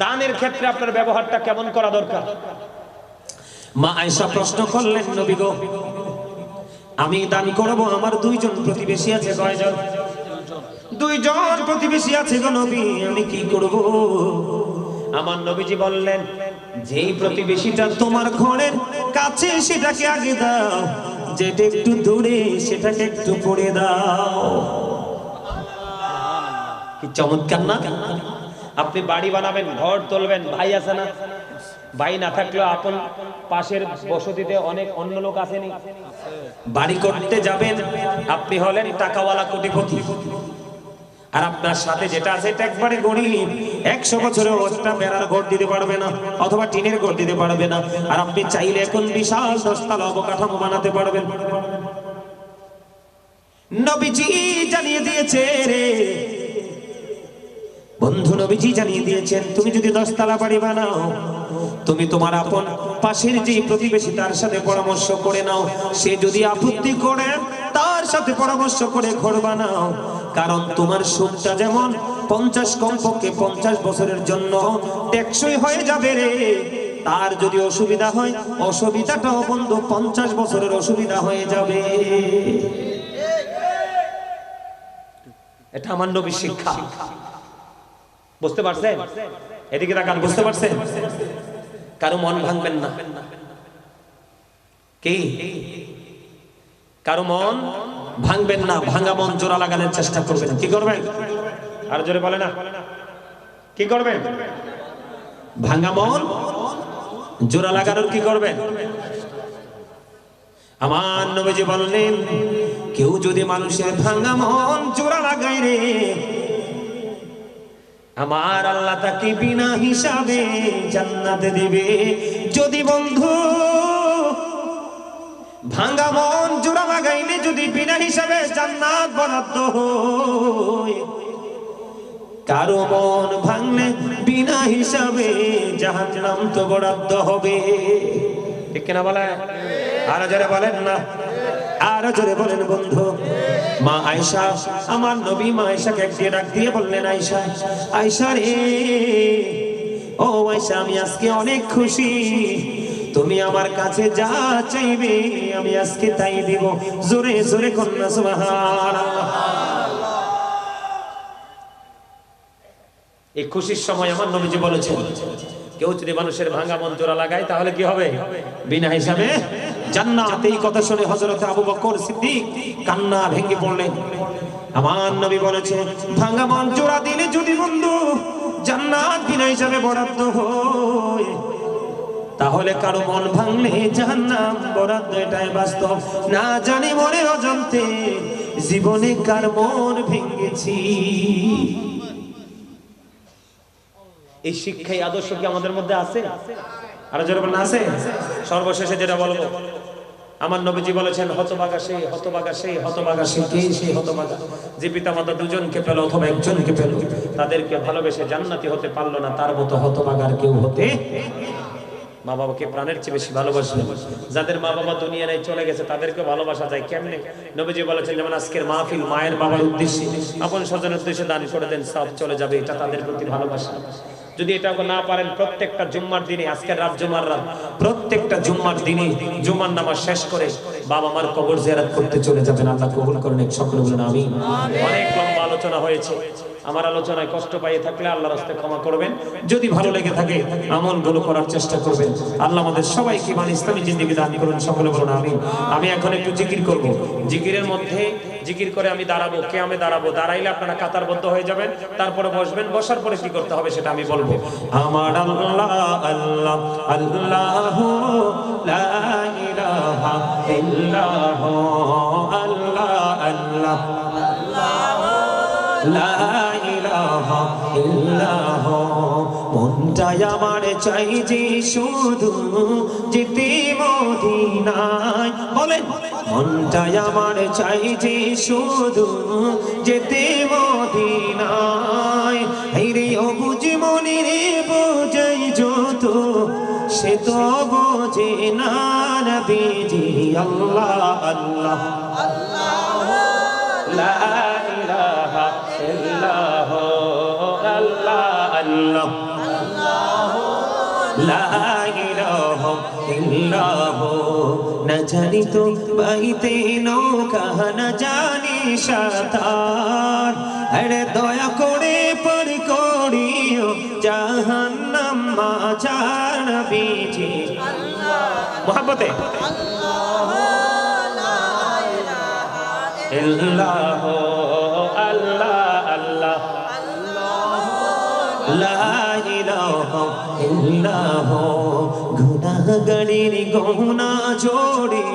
দানের ক্ষেত্রে আপনার ব্যবহারটা কেমন করা দরকার। মা আয়েশা প্রশ্ন করলেন, নবী গো, আমি দান করব। আমার দুইজন প্রতিবেশী আছে। কয়জন? দুইজন প্রতিবেশী আছে গো নবী, আমি কি করব? আমার নবীজি বললেন, যেই প্রতিবেশীটা তোমার ঘরের কাছে সেটাকে আগে দাও, যেটা একটু দূরে সেটাকে একটু পরে দাও। কি চমৎকার না? আপনি বাড়ি বানাবেন, ঘর তুলবেন, ভাই আছে না? ভাই না থাকলেও আপন পাশের বসতিতে অনেক অন্য লোক আসেনি? বাড়ি করতে যাবেন, আপনি হলেন টাকাওয়ালা কোটিপতি, আর আপনার সাথে যেটা আছে এটা একবারে গরিব, 100 বছরেও একটা বেড়ার ঘর দিতে পারবে না অথবা টিনের ঘর দিতে পারবে না, আর আপনি চাইলে এখন বিশাল 10 তলা অবকাঠামো বানাতে পারবেন। নবীজি জানিয়ে দিয়েছে রে বন্ধু, নবীজি জানিয়ে দিয়েছেন, তুমি যদি 10 তলা বাড়ি বানাও, তুমি তোমার আপন পাশের যে প্রতিবেশী তার সাথে পরামর্শ করে নাও। সে যদি আপত্তি করে তার সাথে পরামর্শ করে ঘর বানাও, কারণ তোমার সুখটা যেমন 50 কমপক্ষে 50 বছরের জন্য টেকসই হয়ে যাবে রে, তার যদি অসুবিধা হয়, অসুবিধাটাও বন্ধু 50 বছরের অসুবিধা হয়ে যাবে। এটা আমার নবীর শিক্ষা। বুঝতে পারছেন? এদিকে তাকান, বুঝতে পারছেন? কারো মন ভাঙবেন না। কি? কারো মন ভাঙবেন না। ভাঙা মন জোড়া লাগানোর চেষ্টা করবেন। কি করবেন? আর জোরে বলে না, কি করবেন? ভাঙা মন জোড়া লাগানোর কি করবেন? আমার নবীজি বললেন, কেউ যদি মানুষের ভাঙা মন জোড়া লাগায় রে, আমার আল্লাহ তাকে বিনা হিসাবে জান্নাতে দিবে। যদি বন্ধু ভাঙা মন জোড়া লাগাইলে যদি বিনা হিসাবে জান্নাত বরাদ্দ হয়, কারো মন ভাঙলে বিনা হিসাবে জাহান্নাম তো বরাদ্দ হবে। ঠিক কিনা বলে? আর যারা বলেন না, আর জোরে বলেন বন্ধু। মা আয়েশা, আমার নবী মা আয়েশাকে একদিন ডাক দিয়ে বললেন, আয়েশা, আয়েশা রে, ও আয়েশা, আমি আজকে অনেক খুশি, তুমি আমার কাছে যা চাইবে আমি আজকে তাই দিব। জোরে জোরে কন্যা সুবহানাল্লাহ। এই খুশির সময় আমার নবীজি বলেছেন, কেউ যদি মানুষের ভাঙা মন জোড়া লাগায় তাহলে কি হবে? বিনা হিসাবে জান্নাত। এই কথা শুনে হযরত আবু বকর সিদ্দিক কান্না ভেঙে পড়লেন। আমার নবী বলেছে, ভাঙা মন জোড়া দিলে যদি বন্ধু জান্নাত বিনা হিসাবে বরাদ্দ হয়, তাহলে কারো মন ভাঙলে জাহান্নাম বরাদ্দ। এটাই বাস্তব। না জানি মনে অজান্তে জীবনে কার মন ভেঙেছি। এই শিক্ষা, এই আদর্শ কি আমাদের মধ্যে আছে? আর যারা বলেন আছে? সর্বশেষে যেটা বলবো, আমার নবীজি বলেছেন, হতভাগা সেই, হতভাগা সেই, হতভাগা সেই। কে সেই হতভাগা? যে পিতামাতা দুজনকে পেল অথবা একজনকে পেল, তাদেরকে ভালোবেসে জান্নাতি হতে পারলো না, তার মতো হতভাগার কেউ হতে। মা বাবাকে প্রাণের চেয়ে বেশি ভালোবাসলেন। যাদের মা বাবা দুনিয়া নেই, চলে গেছে, তাদেরকে ভালোবাসা যায় কেমনে? নবীজি বলেছেন, যেমন আজকের মাহফিল মায়ের বাবার উদ্দেশ্যে, আপন স্বজনের উদ্দেশ্যে দান করে দেন, সব চলে যাবে। এটা তাদের প্রতি ভালোবাসা। যদি এটা না পারেন, প্রত্যেকটা জুম্মার দিনে, আজকের রাত জুম্মার রাত, প্রত্যেকটা জুম্মার দিনে জুম্মার নামাজ শেষ করে বাবা মার কবর জিয়ারত করতে চলে যাবেন। আল্লাহ কবুল করেন। সকলে বলেন আমিন। অনেক লম্বা আলোচনা হয়েছে। আমার আলোচনায় কষ্ট পাইয়ে থাকলে আল্লাহর রাস্তায় ক্ষমা করবেন। যদি ভালো লেগে থাকে আমলগুলো করার চেষ্টা করবেন। আল্লাহ আমাদের সবাইকে ইমানি ইসলামী জিন্দেগি দান করুন। সকলে বলুন আমিন। আমি এখন একটু জিকির করব। জিকিরের মধ্যে জিকির করে আমি দাঁড়াবো, কিয়ামে দাঁড়াবো। দাঁড়াইলে আপনারা কাতারবদ্ধ হয়ে যাবেন, তারপরে বসবেন। বসার পরে কি করতে হবে সেটা আমি বলবো। আমার আল্লাহ আল্লাহ আল্লাহু লা ইলাহা ইল্লাহু, আল্লাহ আল্লাহ লা ইলাহা ইল্লাহু। মনটাই আমার চাই যে শুধু যেতে মদিনায়। বলেন, মনটাই আমার চাই যে শুধু যেতে মদিনায়। রে ও বুঝি মনি রে, বোঝাই যত সে তো বোঝে না নবীজি। আল্লাহ আল্লাহ লা ইলাহা ইল্লাহু, আল্লাহ আল্লাহ লা ইলাহা ইল্লাল্লাহ না জানি তো বাইতে নৌকা না জানি সাঁতার আরে দয়া করে পার করিও জাহান্নাম মাঝার নবীজি মোহাব্বতে ইল্লাল্লাহ আল্লাহ আল্লাহ লা ইলাহা ইল্লাল্লাহ গুনাহগারের গহনা জোড়ে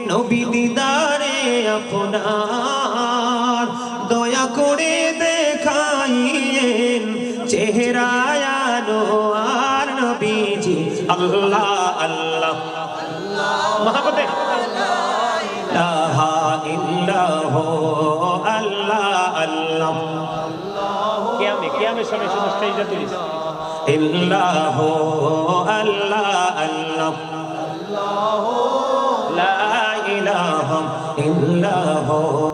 নবী দিদারে আপনার দয়া করে দেখাইয়েন চেহারায় আনোয়ার নবীজি আল্লাহ আল্লাহ মহব্বতে ইলাহা ইল্লাল্লাহ আল্লাহ আল্লাহ কিয়ামের সময় শুধু স্টেজটা তুলিস ইল্লাল্লাহ আল্লাহ আল্লাহ লা ইলাহা ইল্লাল্লাহ